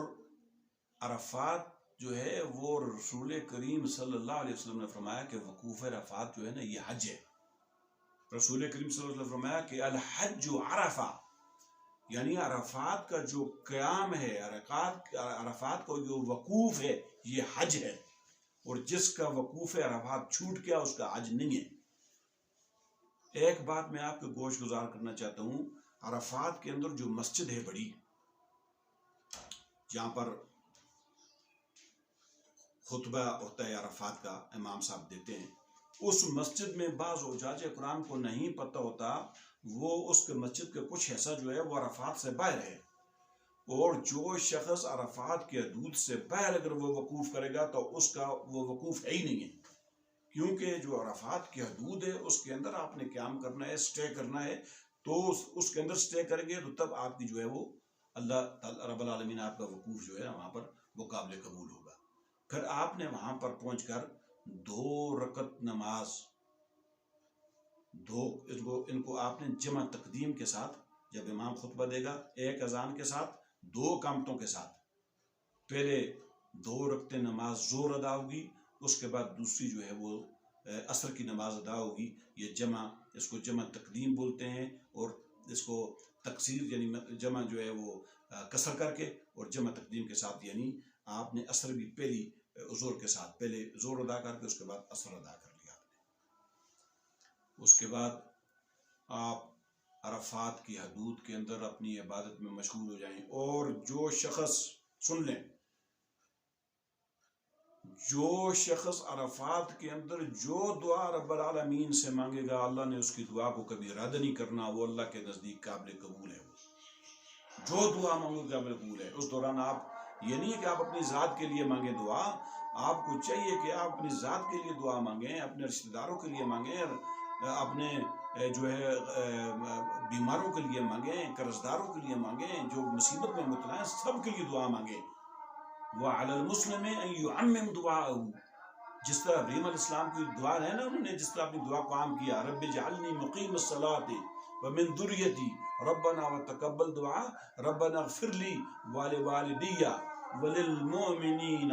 عرفات جو ہے وہ رسول کریم صلی اللہ علیہ وسلم نے فرمایا کہ وقوف عرفات جو ہے نا یہ حج ہے. رسول کریم صلی اللہ علیہ وسلم نے فرمایا کہ الحج عرفہ، یعنی عرفات کا جو قیام ہے، عرفات کا جو وقوف ہے یہ حج ہے. اور جس کا وقوف عرفات چھوٹ گیا اس کا حج نہیں ہے. ایک بات میں آپ کو گوش گزار کرنا چاہتا ہوں، عرفات کے اندر جو مسجد ہے بڑی، جہاں پر خطبہ ہوتا ہے عرفات کا، امام صاحب دیتے ہیں، اس مسجد میں بعض حجاج قرآن کو نہیں پتہ ہوتا، وہ اس کے مسجد کے کچھ حصہ جو ہے وہ عرفات سے باہر ہے، اور جو شخص عرفات کے حدود سے باہر اگر وہ وقوف کرے گا تو اس کا وہ وقوف ہے ہی نہیں ہے، کیونکہ جو عرفات کی حدود ہے اس کے اندر آپ نے قیام کرنا ہے، سٹے کرنا ہے، تو اس کے اندر سٹے کریں گے تو تب آپ کی جو ہے وہ اللہ تعالی رب العالمین آپ کا وقوف جو ہے وہاں پر وہ قابل قبول ہوگا۔ پھر آپ نے وہاں پر پہنچ کر 2 رکعت نماز، ان کو آپ نے جمع تقدیم کے ساتھ، جب امام خطبہ دے گا 1 اذان کے ساتھ 2 قامتوں کے ساتھ، پہلے 2 رکعتیں نماز ظہر ادا ہوگی، اس کے بعد دوسری جو ہے وہ عصر کی نماز ادا ہوگی۔ یہ جمع، اس کو جمع تقدیم بولتے ہیں، اور اس کو تقصیر یعنی جمع جو ہے وہ کسر کر کے اور جمع تقدیم کے ساتھ، یعنی آپ نے عصر بھی پہلی ظہر کے ساتھ پہلے ظہر ادا کر کے اس کے بعد عصر ادا کر لیا آپ نے۔ اس کے بعد آپ عرفات کی حدود کے اندر اپنی عبادت میں مشغول ہو جائیں، اور جو شخص، سن لیں، جو شخص عرفات کے اندر جو دعا رب العالمین سے مانگے گا، اللہ نے اس کی دعا کو کبھی رد نہیں کرنا، وہ اللہ کے نزدیک قابل قبول ہے۔ جو دعا مانگو قابل قبول ہے۔ اس دوران آپ یہ نہیں کہ آپ اپنی ذات کے لیے مانگیں دعا، آپ کو چاہیے کہ آپ اپنی ذات کے لیے دعا مانگیں، اپنے رشتہ داروں کے لیے مانگیں، اپنے جو ہے بیماروں کے لیے مانگیں، قرض داروں کے لیے مانگیں، جو مصیبت میں مبتلا ہیں سب کے لیے دعا مانگیں۔ وَعَلَى الْمُسْلِمِ أَن يُعَمِّمْ دُعَاءَهُ، جس طرح ابراہیم علیہ السلام کی دعا ہے نا، انہوں نے جس طرح اپنی دعا کو عام کیا، رب اجعلنی مقیم الصلاۃ ومن ذریتی ربنا وتقبل دعا ربنا اغفر لی ولوالدی وللمؤمنین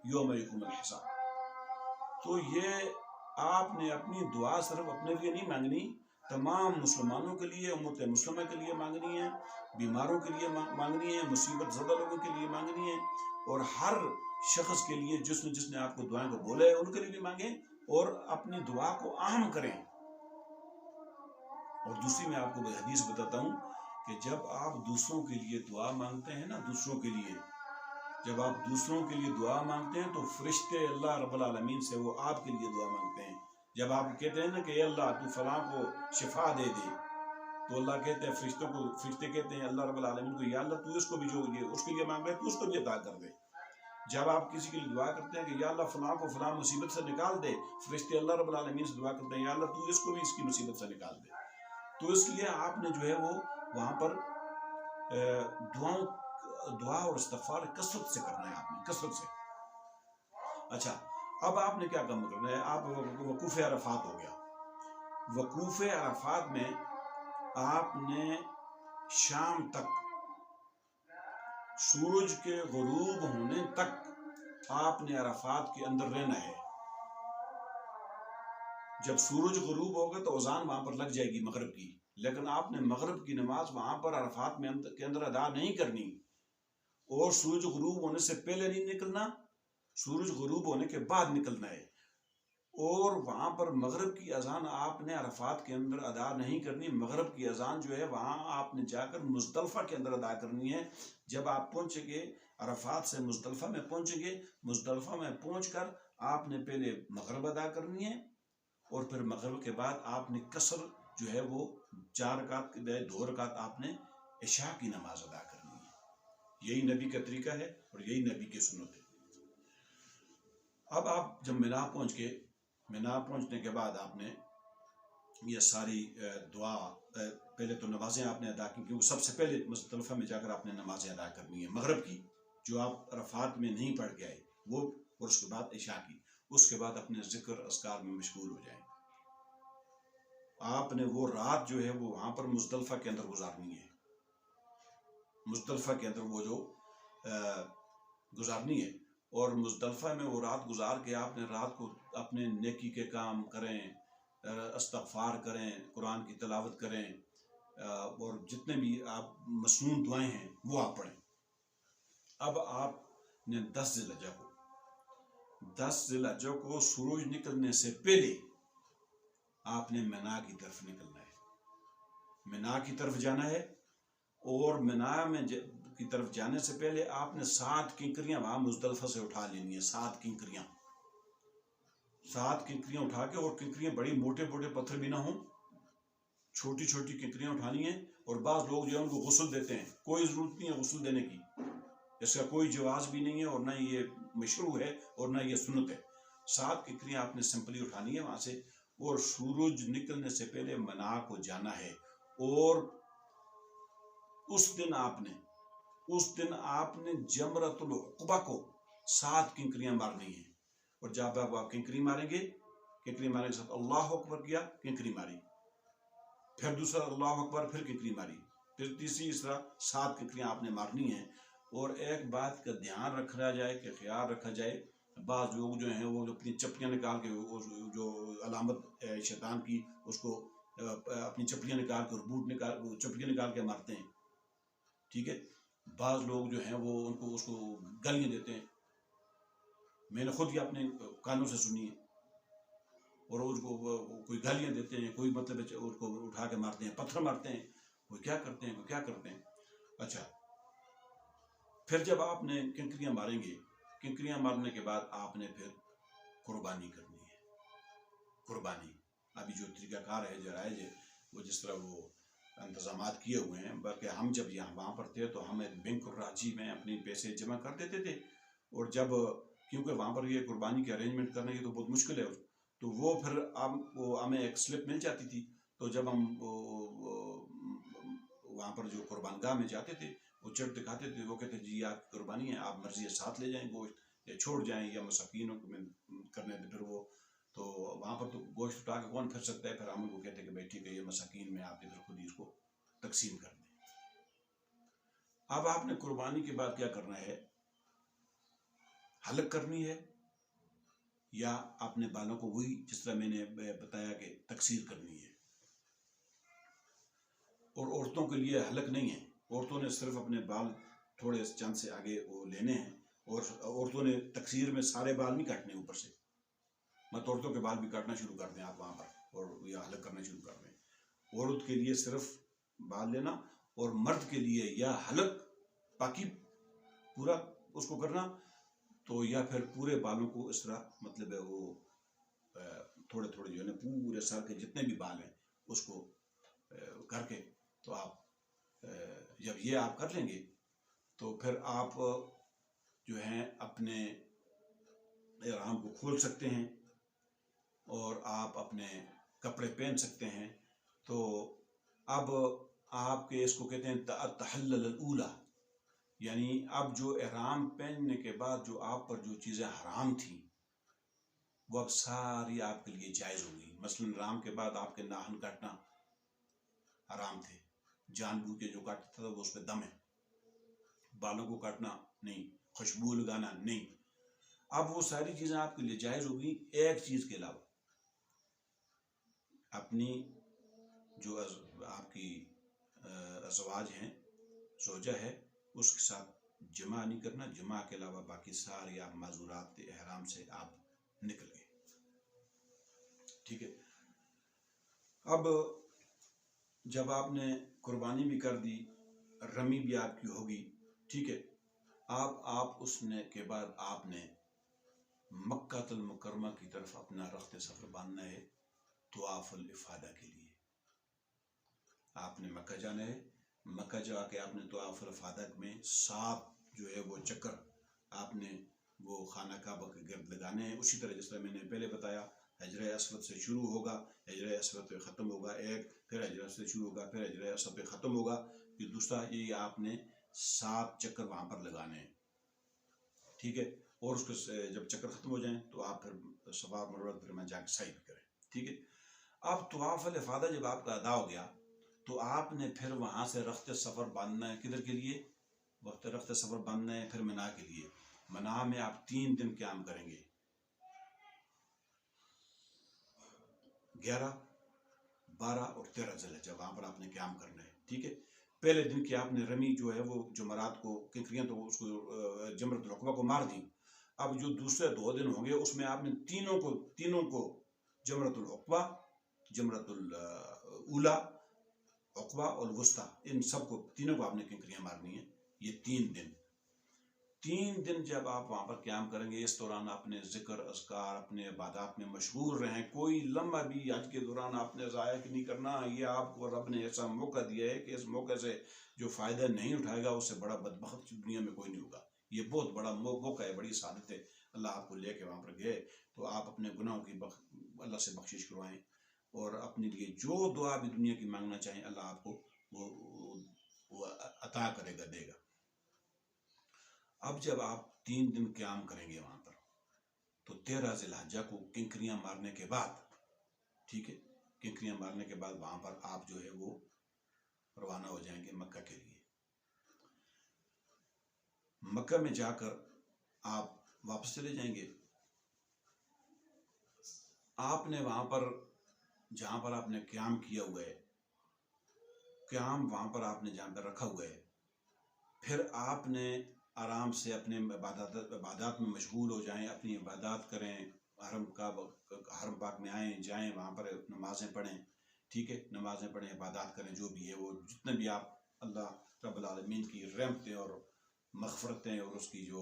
یوم یقوم الحساب۔ تو یہ آپ نے اپنی دعا صرف اپنے لیے نہیں مانگنی، تمام مسلمانوں کے لیے، امت مسلمہ کے لیے مانگنی ہے، بیماروں کے لیے مانگنی ہے، مصیبت زدہ لوگوں کے لیے مانگنی ہے، اور ہر شخص کے لیے جس نے آپ کو دعائیں کو بولا ہے ان کے لیے بھی مانگیں، اور اپنی دعا کو عام کریں۔ اور دوسری میں آپ کو حدیث بتاتا ہوں کہ جب آپ دوسروں کے لیے دعا مانگتے ہیں نا، دوسروں کے لیے جب آپ دوسروں کے لیے دعا مانگتے ہیں تو فرشتے اللہ رب العالمین سے وہ آپ کے لیے دعا مانگتے ہیں۔ جب آپ کہتے ہیں نا کہ اے اللہ تو فلاں کو شفا دے دے، تو اللہ کہتے ہیں فرشتے کہتے ہیں اللہ رب العالمین کو، یا اللہ تو اس کو بھی جو یہ اس کے لیے مانگ رہے تو اس کو بھی عطا کر دے۔ جب آپ کسی کے لیے دعا کرتے ہیں کہ یا اللہ فلاں کو فلاں مصیبت سے نکال دے، فرشتے اللہ رب العالمین سے دعا کرتے ہیں یا اللہ تو اس کو بھی اس کی مصیبت سے نکال دے۔ تو اس لیے آپ نے جو ہے وہ وہاں پر دعا اور استغفار کثرت سے کرنا ہے، آپ نے کثرت سے۔ اچھا، اب آپ نے کیا کام کرنا ہے؟ آپ وقوف عرفات ہو گیا۔ وقوف عرفات میں آپ نے شام تک، سورج کے غروب ہونے تک آپ نے عرفات کے اندر رہنا ہے۔ جب سورج غروب ہوگا تو اذان وہاں پر لگ جائے گی مغرب کی، لیکن آپ نے مغرب کی نماز وہاں پر عرفات کے اندر ادا نہیں کرنی، اور سورج غروب ہونے سے پہلے نہیں نکلنا، سورج غروب ہونے کے بعد نکلنا ہے۔ اور وہاں پر مغرب کی اذان آپ نے عرفات کے اندر ادا نہیں کرنی، مغرب کی اذان جو ہے وہاں آپ نے جا کر مزدلفہ کے اندر ادا کرنی ہے۔ جب آپ پہنچیں گے عرفات سے مزدلفہ میں پہنچیں گے، مزدلفہ میں پہنچ کر آپ نے پہلے مغرب ادا کرنی ہے، اور پھر مغرب کے بعد آپ نے قصر جو ہے وہ 4 رکعت کے بجائے 2 رکعت آپ نے عشاء کی نماز ادا کرنی ہے۔ یہی نبی کا طریقہ ہے اور یہی نبی کی سنت ہے۔ اب آپ جب مینا پہنچ گئے، مینا پہنچنے کے بعد آپ نے یہ ساری دعا، پہلے تو نمازیں آپ نے ادا کی، کیونکہ سب سے پہلے مزدلفہ میں جا کر آپ نے نمازیں ادا کرنی ہے، مغرب کی جو آپ عرفات میں نہیں پڑھ کے آئے وہ، اور اس کے بعد عشاء کی۔ اس کے بعد اپنے ذکر اذکار میں مشغول ہو جائیں۔ آپ نے وہ رات جو ہے وہ وہاں پر مزدلفہ کے اندر گزارنی ہے، مزدلفہ کے اندر وہ جو گزارنی ہے، اور مزدلفہ میں وہ رات گزار کے آپ نے رات کو اپنے نیکی کے کام کریں، استغفار کریں، قرآن کی تلاوت کریں، اور جتنے بھی آپ مسنون دعائیں ہیں وہ آپ پڑھیں۔ اب آپ نے 10 ذی الحجہ کو سورج نکلنے سے پہلے آپ نے مینا کی طرف نکلنا ہے، مینا کی طرف جانا ہے، اور مینا میں کی طرف جانے سے پہلے آپ نے 7 کنکریاں وہاں مزدلفہ سے اٹھا لینی ہیں. 7 کنکریاں اٹھا کے، اور کنکریاں بڑی موٹے موٹے پتھر بھی نہ ہوں، چھوٹی چھوٹی کنکریاں اٹھانی ہیں. اور بعض لوگ جو ہے ان کو غسل دیتے ہیں. کوئی ضرورت نہیں ہے غسل دینے کی، اس کا کوئی جواز بھی نہیں ہے، اور نہ یہ مشروع ہے اور نہ یہ سنت ہے. 7 کنکریاں آپ نے سمپلی اٹھانی ہے وہاں سے، اور سورج نکلنے سے پہلے منا کو جانا ہے. اور اس دن آپ نے جمرۃ العقبہ کو 7 کنکریاں مارنی ہیں. اور جب آپ کنکری ماریں گے، کنکری مارنے کے ساتھ اللہ اکبر کیا، کنکری ماری، پھر دوسرا اللہ اکبر، پھر کنکری ماری، پھر تیسری، اس طرح 7 کنکریاں آپ نے مارنی ہیں. اور ایک بات کا دھیان رکھا جائے کہ خیال رکھا جائے، بعض لوگ جو ہیں وہ اپنی چپلیاں نکال کے، جو علامت شیطان کی، اس کو اپنی چپلیاں نکال کر چپلیاں نکال کے مارتے ہیں. ٹھیک ہے، بعض لوگ جو ہیں وہ ان کو اس کو گالیاں دیتے ہیں. میں نے خود یہ اپنے کانوں سے سنی ہے. اور اس کو کوئی گالیاں دیتے ہیں، کوئی مطلب اس کو اٹھا کے مارتے ہیں، پتھر مارتے ہیں، وہ کیا کرتے ہیں. اچھا، پھر جب آپ نے کنکریاں ماریں گے، کنکریاں مارنے کے بعد آپ نے پھر قربانی کرنی ہے. قربانی ابھی جو طریقہ کار ہے، جرائج ہے، وہ جس طرح وہ انتظامات کیے ہوئے ہیں. بلکہ ہم جب وہاں پر تھے تو ہم ایک بینک راجی میں اپنے پیسے جمع کر دیتے تھے. اور جب کیونکہ وہاں پر یہ قربانی کی ارینجمنٹ کرنا یہ تو بہت مشکل ہے، تو وہ پھر ہمیں ایک سلپ مل جاتی تھی. تو جب ہم وہاں پر جو قربان گاہ میں جاتے تھے، وہ چٹ دکھاتے تھے، وہ کہتے جی آپ کی قربانی ہے، آپ مرضی ساتھ لے جائیں گوشت، یا چھوڑ جائیں، یا مساکینوں کو کرنے تھے. پھر وہ تو وہاں پر تو گوشت اٹھا کے کون پھر سکتا ہے. پھر ہم ان کو کہتے ہیں کہ بھائی ٹھیک ہے، یہ مساکین میں آپ ادھر خود ہی اس کو تقسیم کر دیں. اب آپ نے قربانی کے بعد کیا کرنا ہے، حلق کرنی ہے، یا اپنے بالوں کو وہی جس طرح میں نے بتایا کہ تقصیر کرنی ہے. اور عورتوں کے لیے حلق نہیں ہے. عورتوں نے صرف اپنے بال تھوڑے چند سے آگے وہ لینے ہیں. اور عورتوں نے تقصیر میں سارے بال نہیں کاٹنے اوپر سے، مت عورتوں کے بال بھی کاٹنا شروع کر دیں آپ وہاں پر، اور یا حلق کرنا شروع کر دیں. عورت کے لیے صرف بال لینا، اور مرد کے لیے یا حلق باقی پورا اس کو کرنا، تو یا پھر پورے بالوں کو اس طرح مطلب ہے وہ تھوڑے تھوڑے جو ہے نا پورے سر کے جتنے بھی بال ہیں اس کو کر کے، تو آپ جب یہ آپ کر لیں گے تو پھر آپ جو ہیں اپنے احرام کو کھول سکتے ہیں، اور آپ اپنے کپڑے پہن سکتے ہیں. تو اب آپ کے اس کو کہتے ہیں تحلل الاولی، یعنی اب جو احرام پہننے کے بعد جو آپ پر جو چیزیں حرام تھیں وہ اب ساری آپ کے لیے جائز ہوگی. مثلاً احرام کے بعد آپ کے ناخن کاٹنا حرام تھے، جان بوجھ کے جو کاٹتا تھا وہ اس پہ دم ہے، بالوں کو کاٹنا نہیں، خوشبو لگانا نہیں. اب وہ ساری چیزیں آپ کے لیے جائز ہوگی، ایک چیز کے علاوہ. اپنی جو آپ کی ازواج ہیں، زوجہ ہے، اس کے ساتھ جمع نہیں کرنا. جمع کے علاوہ باقی سارے آپ معذورات احرام سے آپ نکل گئے. ٹھیک ہے، اب جب آپ نے قربانی بھی کر دی، رمی بھی آپ کی ہوگی، ٹھیک ہے، آپ اس نے کے بعد آپ نے مکہ المکرمہ کی طرف اپنا رخت سفر باندھنا ہے طواف الافادہ کے لیے. آپ نے مکہ جانا ہے. مکہ جا کے آپ نے طواف الافادہ میں 7 جو ہے وہ چکر آپ نے وہ خانہ کعبہ کے گرد لگانے ہیں. اسی طرح جس طرح میں نے پہلے بتایا، حجر اسود سے شروع ہوگا، حجر اسود پہ ختم ہوگا ایک، پھر حجر اسود سے شروع ہوگا، پھر حجر اسود پہ ختم ہوگا، پھر دوسرا. یہ آپ نے 7 چکر وہاں پر لگانے ہیں. ٹھیک ہے، اور اس کو جب چکر ختم ہو جائیں تو آپ پھر صفا اور مروہ پر جا کے سعی بھی کریں. ٹھیک ہے، اب طواف الافادہ جب آپ کا ادا ہو گیا تو آپ نے پھر وہاں سے رخت سفر باندھنا ہے. کدھر کے لیے؟ وقت رخت سفر باندھنا ہے پھر منا کے لیے. منا میں آپ 3 دن قیام کریں گے، 11، 12 اور 13 ذی الحجہ. وہاں پر آپ نے قیام کرنا ہے. ٹھیک ہے، پہلے دن کی آپ نے رمی جو ہے وہ جمرات کو کنکریاں تو اس کو جمرۃ العقبہ کو مار دی. اب جو دوسرے 2 دن ہوں گے اس میں آپ نے تینوں کو جمرۃ العقبہ، جمرۃ الاولی، عقبہ اور وسطیٰ، ان سب کو تینوں کو آپ نے کنکریاں مارنی ہیں. یہ 3 دن جب آپ وہاں پر قیام کریں گے، اس دوران اپنے ذکر اذکار اپنے عبادات میں مشغول رہیں، کوئی لمحہ بھی حج کے دوران آپ نے ضائع نہیں کرنا۔ یہ آپ کو رب نے ایسا موقع دیا ہے کہ اس موقع سے جو فائدہ نہیں اٹھائے گا اس سے بڑا بدبخت دنیا میں کوئی نہیں ہوگا۔ یہ بہت بڑا موقع ہے، بڑی سعادت ہے۔ اللہ آپ کو لے کے وہاں پر گئے تو آپ اپنے گناہوں کی اللہ سے بخشش کروائیں، اور اپنے لیے جو دعا بھی دنیا کی مانگنا چاہیں اللہ آپ کو وہ عطا کرے گا، دے گا۔ اب جب آپ 3 دن قیام کریں گے وہاں پر، تو 13 ذی الحجہ کو کنکریاں مارنے کے بعد، ٹھیک ہے، کنکریاں مارنے کے بعد وہاں پر آپ جو ہے وہ روانہ ہو جائیں گے مکہ کے لیے۔ مکہ میں جا کر آپ واپس چلے جائیں گے۔ آپ نے وہاں پر جہاں پر آپ نے قیام کیا ہوا ہے، قیام وہاں پر آپ نے جہاں پر رکھا ہوا ہے، پھر آپ نے آرام سے اپنے عبادات میں مشغول ہو جائیں، اپنی عبادات کریں، حرم پاک میں آئیں جائیں، وہاں پر نمازیں پڑھیں، ٹھیک ہے، نمازیں پڑھیں، عبادات کریں، جو بھی ہے وہ جتنے بھی آپ اللہ رب العالمین کی رحمتیں اور مغفرتیں اور اس کی جو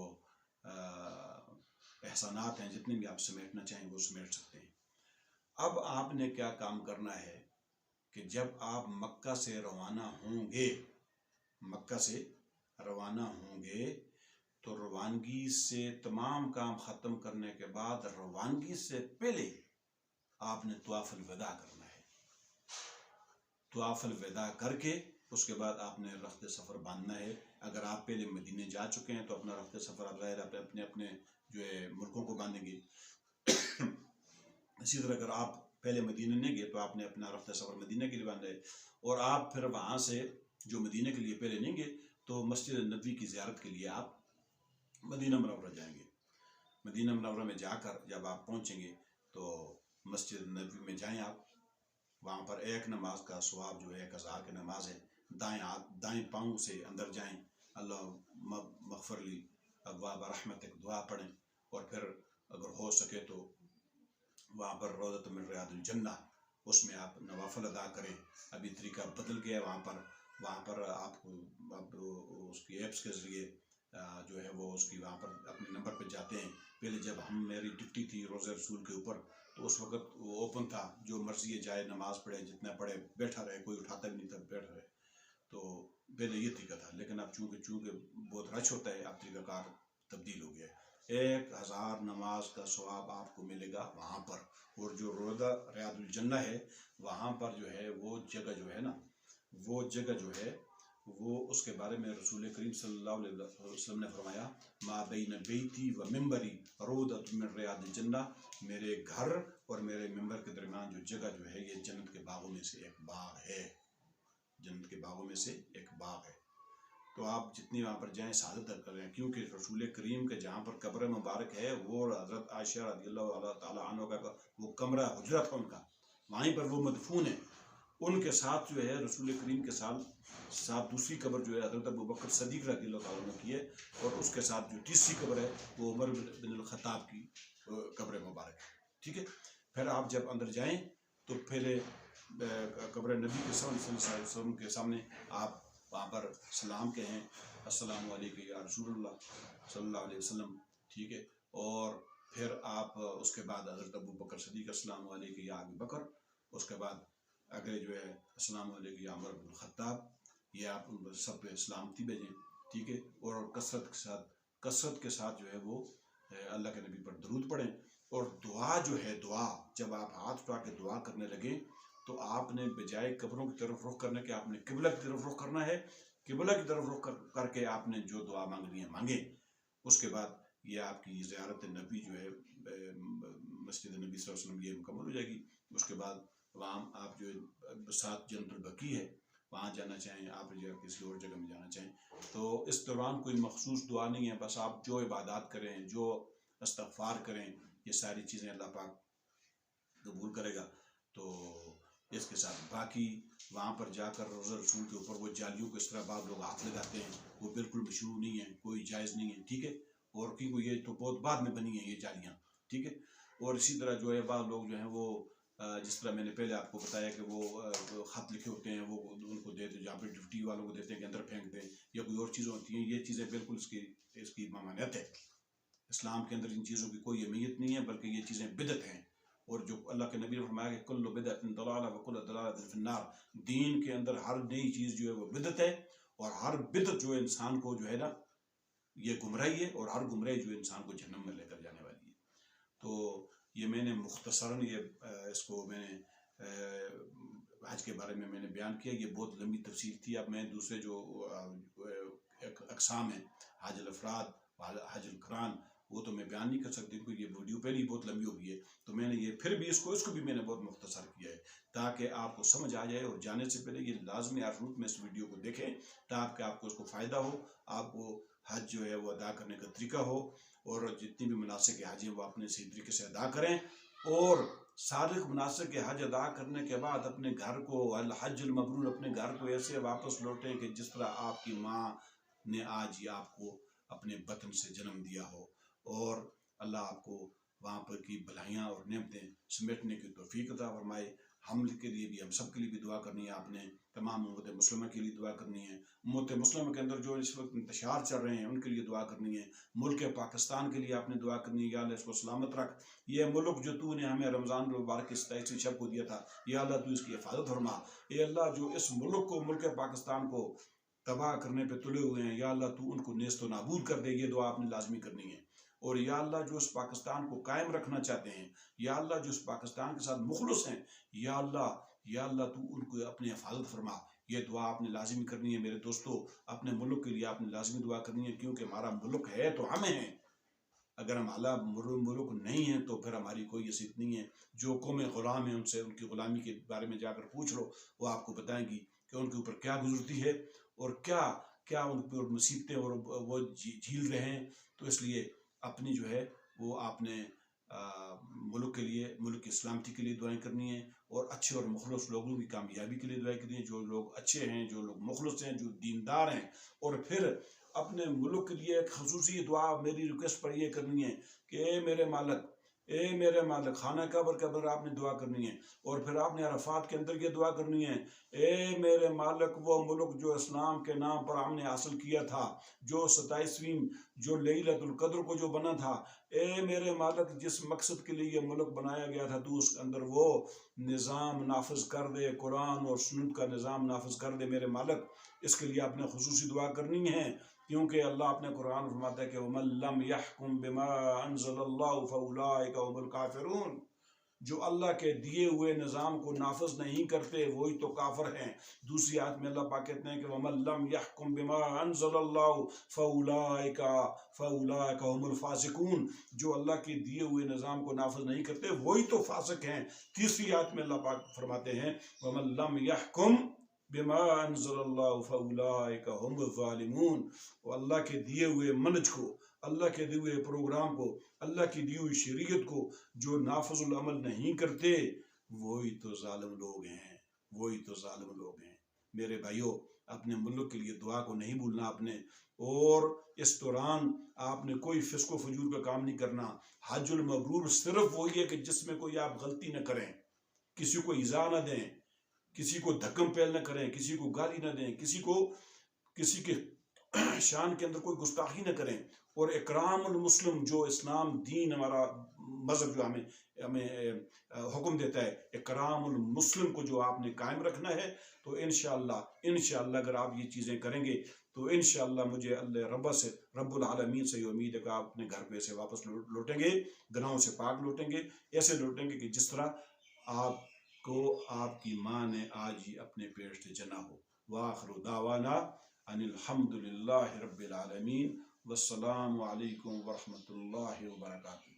احسانات ہیں جتنے بھی آپ سمیٹنا چاہیں وہ سمیٹ سکتے ہیں۔ اب آپ نے کیا کام کرنا ہے کہ جب آپ مکہ سے روانہ ہوں گے تو روانگی سے تمام کام ختم کرنے کے بعد روانگی سے پہلے آپ نے طواف الوداع کرنا ہے۔ طواف الوداع کر کے اس کے بعد آپ نے رخت سفر باندھنا ہے۔ اگر آپ پہلے مدینے جا چکے ہیں تو اپنا رخت سفر آپ ظاہر اپنے جو ہے ملکوں کو باندھیں گے۔ اسی طرح اگر آپ پہلے مدینے نہیں گئے تو آپ نے اپنا رخت سفر مدینہ کے لیے باندھا ہے، اور آپ پھر وہاں سے جو مدینہ کے لیے پہلے نہیں گئے تو مسجد نبوی کی زیارت کے لیے آپ مدینہ منورہ جائیں گے۔ مدینہ منورہ میں جا کر جب آپ پہنچیں گے تو مسجد نبوی میں جائیں آپ، وہاں پر ایک نماز کا ثواب جو ہے 1000 کی نماز ہے۔ دائیں پاؤں سے اندر جائیں، اللہ مغفر لی ابواب رحمتک دعا پڑھیں، اور پھر اگر ہو سکے تو وہاں پر روضۃ من ریاض الجنہ اس میں آپ نوافل ادا کریں۔ ابھی طریقہ بدل گیا ہے، وہاں پر آپ کو اس کی ایپس کے ذریعے جو ہے وہ اس کی وہاں پر اپنے نمبر پہ جاتے ہیں۔ پہلے جب میری ڈپٹی تھی روزہ رسول کے اوپر تو اس وقت وہ اوپن تھا، جو مرضی جائے نماز پڑھے، جتنا پڑھے، بیٹھا رہے، کوئی اٹھاتا بھی نہیں تھا، بیٹھ رہے۔ تو پہلے یہ طریقہ تھا، لیکن اب چونکہ بہت رش ہوتا ہے، اب طریقہ کار تبدیل ہو گیا ہے۔ 1000 نماز کا ثواب آپ کو ملے گا وہاں پر، اور جو روضہ ریاض الجنہ ہے وہاں پر جو ہے وہ جگہ جو ہے وہ اس کے بارے میں رسول کریم صلی اللہ علیہ وسلم نے فرمایا، ما بین بیتی و ممبری روضۃ من ریاض الجنہ، میرے گھر اور میرے ممبر کے درمیان جو جگہ جو ہے یہ جنت کے باغوں میں سے ایک باغ ہے، جنت کے باغوں میں سے ایک باغ ہے۔ تو آپ جتنی وہاں پر جائیں سعادت کریں، کیونکہ رسول کریم کے جہاں پر قبر مبارک ہے وہ حضرت عائشہ رضی اللہ تعالیٰ عنہ کا وہ کمرہ حجرہ تھا ان کا، وہیں پر وہ مدفون ہے۔ ان کے ساتھ جو ہے رسول کریم کے ساتھ دوسری قبر جو ہے حضرت ابوبکر صدیق رضی اللہ تعالیٰ عنہ کی ہے، اور اس کے ساتھ جو تیسری قبر ہے وہ عمر بن الخطاب کی قبر مبارک ہے، ٹھیک ہے۔ پھر آپ جب اندر جائیں تو پہلے قبر نبی کے صلی اللہ علیہ وسلم کے سامنے آپ وہاں پر سلام کہیں، السلام علیکم یا رسول اللہ صلی اللہ علیہ وسلم، ٹھیک ہے۔ اور پھر آپ اس کے بعد حضرت ابوبکر صدیق السلام علیکم یا ابی بکر، اس کے بعد اگلے جو ہے السلام علیکم یا عمر بن الخطاب، یہ آپ سب پہ سلامتی بھیجیں، ٹھیک ہے۔ اور کثرت کے ساتھ جو ہے وہ اللہ کے نبی پر درود پڑھیں، اور دعا جو ہے جب آپ ہاتھ اٹھا کے دعا کرنے لگیں تو آپ نے بجائے قبروں کی طرف رخ کرنے کے آپ نے قبلہ کی طرف رخ کرنا ہے، قبلہ کی طرف رخ کر کے آپ نے جو دعا مانگنی ہے مانگیں۔ اس کے بعد یہ آپ کی زیارت نبی جو ہے مسجد نبی صلی اللہ علیہ وسلم یہ مکمل ہو جائے گی۔ اس کے بعد وہاں آپ جو 7 جنت البقیع ہے وہاں جانا چاہیں، آپ کسی اور جگہ میں جانا چاہیں تو اس دوران کوئی مخصوص دعا نہیں ہے، بس آپ جو عبادات کریں، جو استغفار کریں، یہ ساری چیزیں اللہ پاک قبول کرے گا۔ تو اس کے ساتھ باقی وہاں پر جا کر روزہ رسول کے اوپر وہ جالیوں کو اس طرح بعض لوگ ہاتھ لگاتے ہیں، وہ بالکل مشروع نہیں ہے، کوئی جائز نہیں ہے، ٹھیک ہے۔ اور کیونکہ یہ تو بہت بعد میں بنی ہیں یہ جالیاں، ٹھیک ہے۔ اور اسی طرح جو ہے بعض لوگ جو ہیں وہ جس طرح میں نے پہلے آپ کو بتایا کہ وہ خط لکھے ہوتے ہیں وہ ان کو دیتے، جہاں پہ ڈیوٹی والوں کو دیتے ہیں کہ اندر پھینک دیں یا کوئی اور چیزیں ہوتی ہیں، یہ چیزیں بالکل اس کی ممانعت ہے. اسلام کے اندر ان چیزوں کی کوئی اہمیت نہیں ہے، بلکہ یہ چیزیں بدعت ہیں. اور جو اللہ کے نبی نے فرمایا کہ کل بدعت ضلالہ وکل ضلالۃ فی النار، دین کے اندر ہر نئی چیز جو ہے وہ بدعت ہے، اور ہر بدعت جو ہے انسان کو جو ہے نا یہ گمراہی ہے، اور ہر گمراہی جو ہے انسان کو جہنم میں لے کر جانے والی ہے. تو یہ میں نے مختصراً اس کو میں نے حج کے بارے میں نے بیان کیا. یہ بہت لمبی تفصیل تھی. اب میں دوسرے جو اقسام ہیں، حج الافراد، حج القران، وہ تو میں بیان نہیں کر سکتی کیونکہ یہ ویڈیو پہلے ہی بہت لمبی ہو گئی ہے. تو میں نے یہ پھر بھی اس کو بھی میں نے بہت مختصر کیا ہے تاکہ آپ کو سمجھ آ جائے. اور جانے سے پہلے یہ لازمی ضرورت میں اس ویڈیو کو دیکھیں تاکہ آپ کو اس کو فائدہ ہو، آپ کو حج جو ہے وہ ادا کرنے کا طریقہ ہو، اور جتنی بھی مناسک حج ہیں وہ اپنے صحیح طریقے سے ادا کریں. اور صادق مناسک کے حج ادا کرنے کے بعد اپنے گھر کو الحج المبرور، اپنے گھر کو ایسے واپس لوٹیں کہ جس طرح آپ کی ماں نے آج ہی آپ کو اپنے بطن سے جنم دیا ہو. اور اللہ آپ کو وہاں پر کی بھلائیاں اور نعمتیں سمیٹنے کی توفیق عطا فرمائے. ہم کے لیے بھی، ہم سب کے لیے بھی دعا کرنی ہے. آپ نے تمام امت مسلمہ کے لیے دعا کرنی ہے. امت مسلمہ کے اندر جو اس وقت انتشار چل رہے ہیں ان کے لیے دعا کرنی ہے. ملک پاکستان کے لیے آپ نے دعا کرنی ہے، یا اللہ اس کو سلامت رکھ. یہ ملک جو تو نے ہمیں رمضان المبارک کی 27ویں شب کو دیا تھا، یا اللہ تو اس کی حفاظت فرما. اے اللہ جو اس ملک کو، ملک پاکستان کو تباہ کرنے پہ تلے ہوئے ہیں، یا اللہ تو ان کو نیست و نابود کر دے. یہ دعا آپ نے لازمی کرنی ہے. اور یا اللہ جو اس پاکستان کو قائم رکھنا چاہتے ہیں، یا اللہ جو اس پاکستان کے ساتھ مخلص ہیں، یا اللہ تو ان کو اپنی حفاظت فرما. یہ دعا آپ نے لازمی کرنی ہے. میرے دوستو، اپنے ملک کے لیے آپ نے لازمی دعا کرنی ہے، کیونکہ ہمارا ملک ہے تو ہمیں ہیں. اگر ہم اعلیٰ ملک نہیں ہیں تو پھر ہماری کوئی حیثیت نہیں ہے. جو قومیں غلام ہیں ان سے، ان کی غلامی کے بارے میں جا کر پوچھ لو، وہ آپ کو بتائیں گی کہ ان کے اوپر کیا گزرتی ہے اور کیا ان پر مصیبتیں اور وہ جھیل رہے ہیں. تو اس لیے اپنی جو ہے وہ آپ نے ملک کے لیے، ملک کی سلامتی کے لیے دعائیں کرنی ہیں، اور اچھے اور مخلص لوگوں کی کامیابی کے لیے دعائیں کرنی ہیں. جو لوگ اچھے ہیں، جو لوگ مخلص ہیں، جو دیندار ہیں. اور پھر اپنے ملک کے لیے ایک خصوصی دعا میری ریکویسٹ پر یہ کرنی ہے کہ اے میرے مالک، خانہ کعبہ کے اندر آپ نے دعا کرنی ہے. اور پھر آپ نے عرفات کے اندر یہ دعا کرنی ہے، اے میرے مالک، وہ ملک جو اسلام کے نام پر ہم نے حاصل کیا تھا، جو 27ویں جو لیلۃ القدر کو جو بنا تھا، اے میرے مالک جس مقصد کے لیے یہ ملک بنایا گیا تھا تو اس کے اندر وہ نظام نافذ کر دے، قرآن اور سنت کا نظام نافذ کر دے میرے مالک. اس کے لیے آپ نے خصوصی دعا کرنی ہے، کیونکہ اللہ اپنے قرآن فرماتا ہے کہ وَمَن لَّمْ يَحْكُم بِمَا أَنزَلَ اللَّهُ فَأُولَٰئِكَ هُمُ الْكَافِرُونَ. جو اللہ کے دیے ہوئے نظام کو نافذ نہیں کرتے وہی تو کافر ہیں. دوسری آیت میں اللہ پاک کہتے ہیں کہ وَمَن لَّمْ يَحْكُم بِمَا أَنزَلَ اللَّهُ فَأُولَٰئِكَ هُمُ الْفَاسِقُونَ. جو اللہ کے دیے ہوئے نظام کو نافذ نہیں کرتے وہی تو فاسق ہیں. تیسری آیت میں اللہ پاک فرماتے ہیں وَمَن لَّمْ يَحْكُم بما انزل اللہ فاولئک هم الظالمون. اور اللہ کے دیے ہوئے منہج کو، اللہ کے دیے ہوئے پروگرام کو، اللہ کی دی ہوئی شریعت کو جو نافذ العمل نہیں کرتے وہی تو ظالم لوگ ہیں، وہی تو ظالم لوگ ہیں. میرے بھائیوں، اپنے ملک کے لیے دعا کو نہیں بھولنا آپ نے. اور اس دوران آپ نے کوئی فسق و فجور کا کام نہیں کرنا. حج المبرور صرف وہی ہے کہ جس میں کوئی آپ غلطی نہ کریں، کسی کو ایذا نہ دیں، کسی کو دھکم پیل نہ کریں، کسی کو گالی نہ دیں، کسی کے شان کے اندر کوئی گستاخی نہ کریں. اور اکرام المسلم جو اسلام دین ہمارا مذہب جو ہمیں حکم دیتا ہے، اکرام المسلم کو جو آپ نے قائم رکھنا ہے. تو انشاءاللہ اگر آپ یہ چیزیں کریں گے تو انشاءاللہ مجھے اللہ رب العالمین سے یہ امید ہے کہ آپ اپنے گھر پہ سے واپس لوٹیں گے، گناہوں سے پاک لوٹیں گے، ایسے لوٹیں گے کہ جس طرح آپ کو آپ کی ماں نے آج ہی اپنے پیٹ سے جنا ہو. وآخر دعوانا ان الحمد للہ رب العالمین، والسلام علیکم ورحمۃ اللہ وبرکاتہ.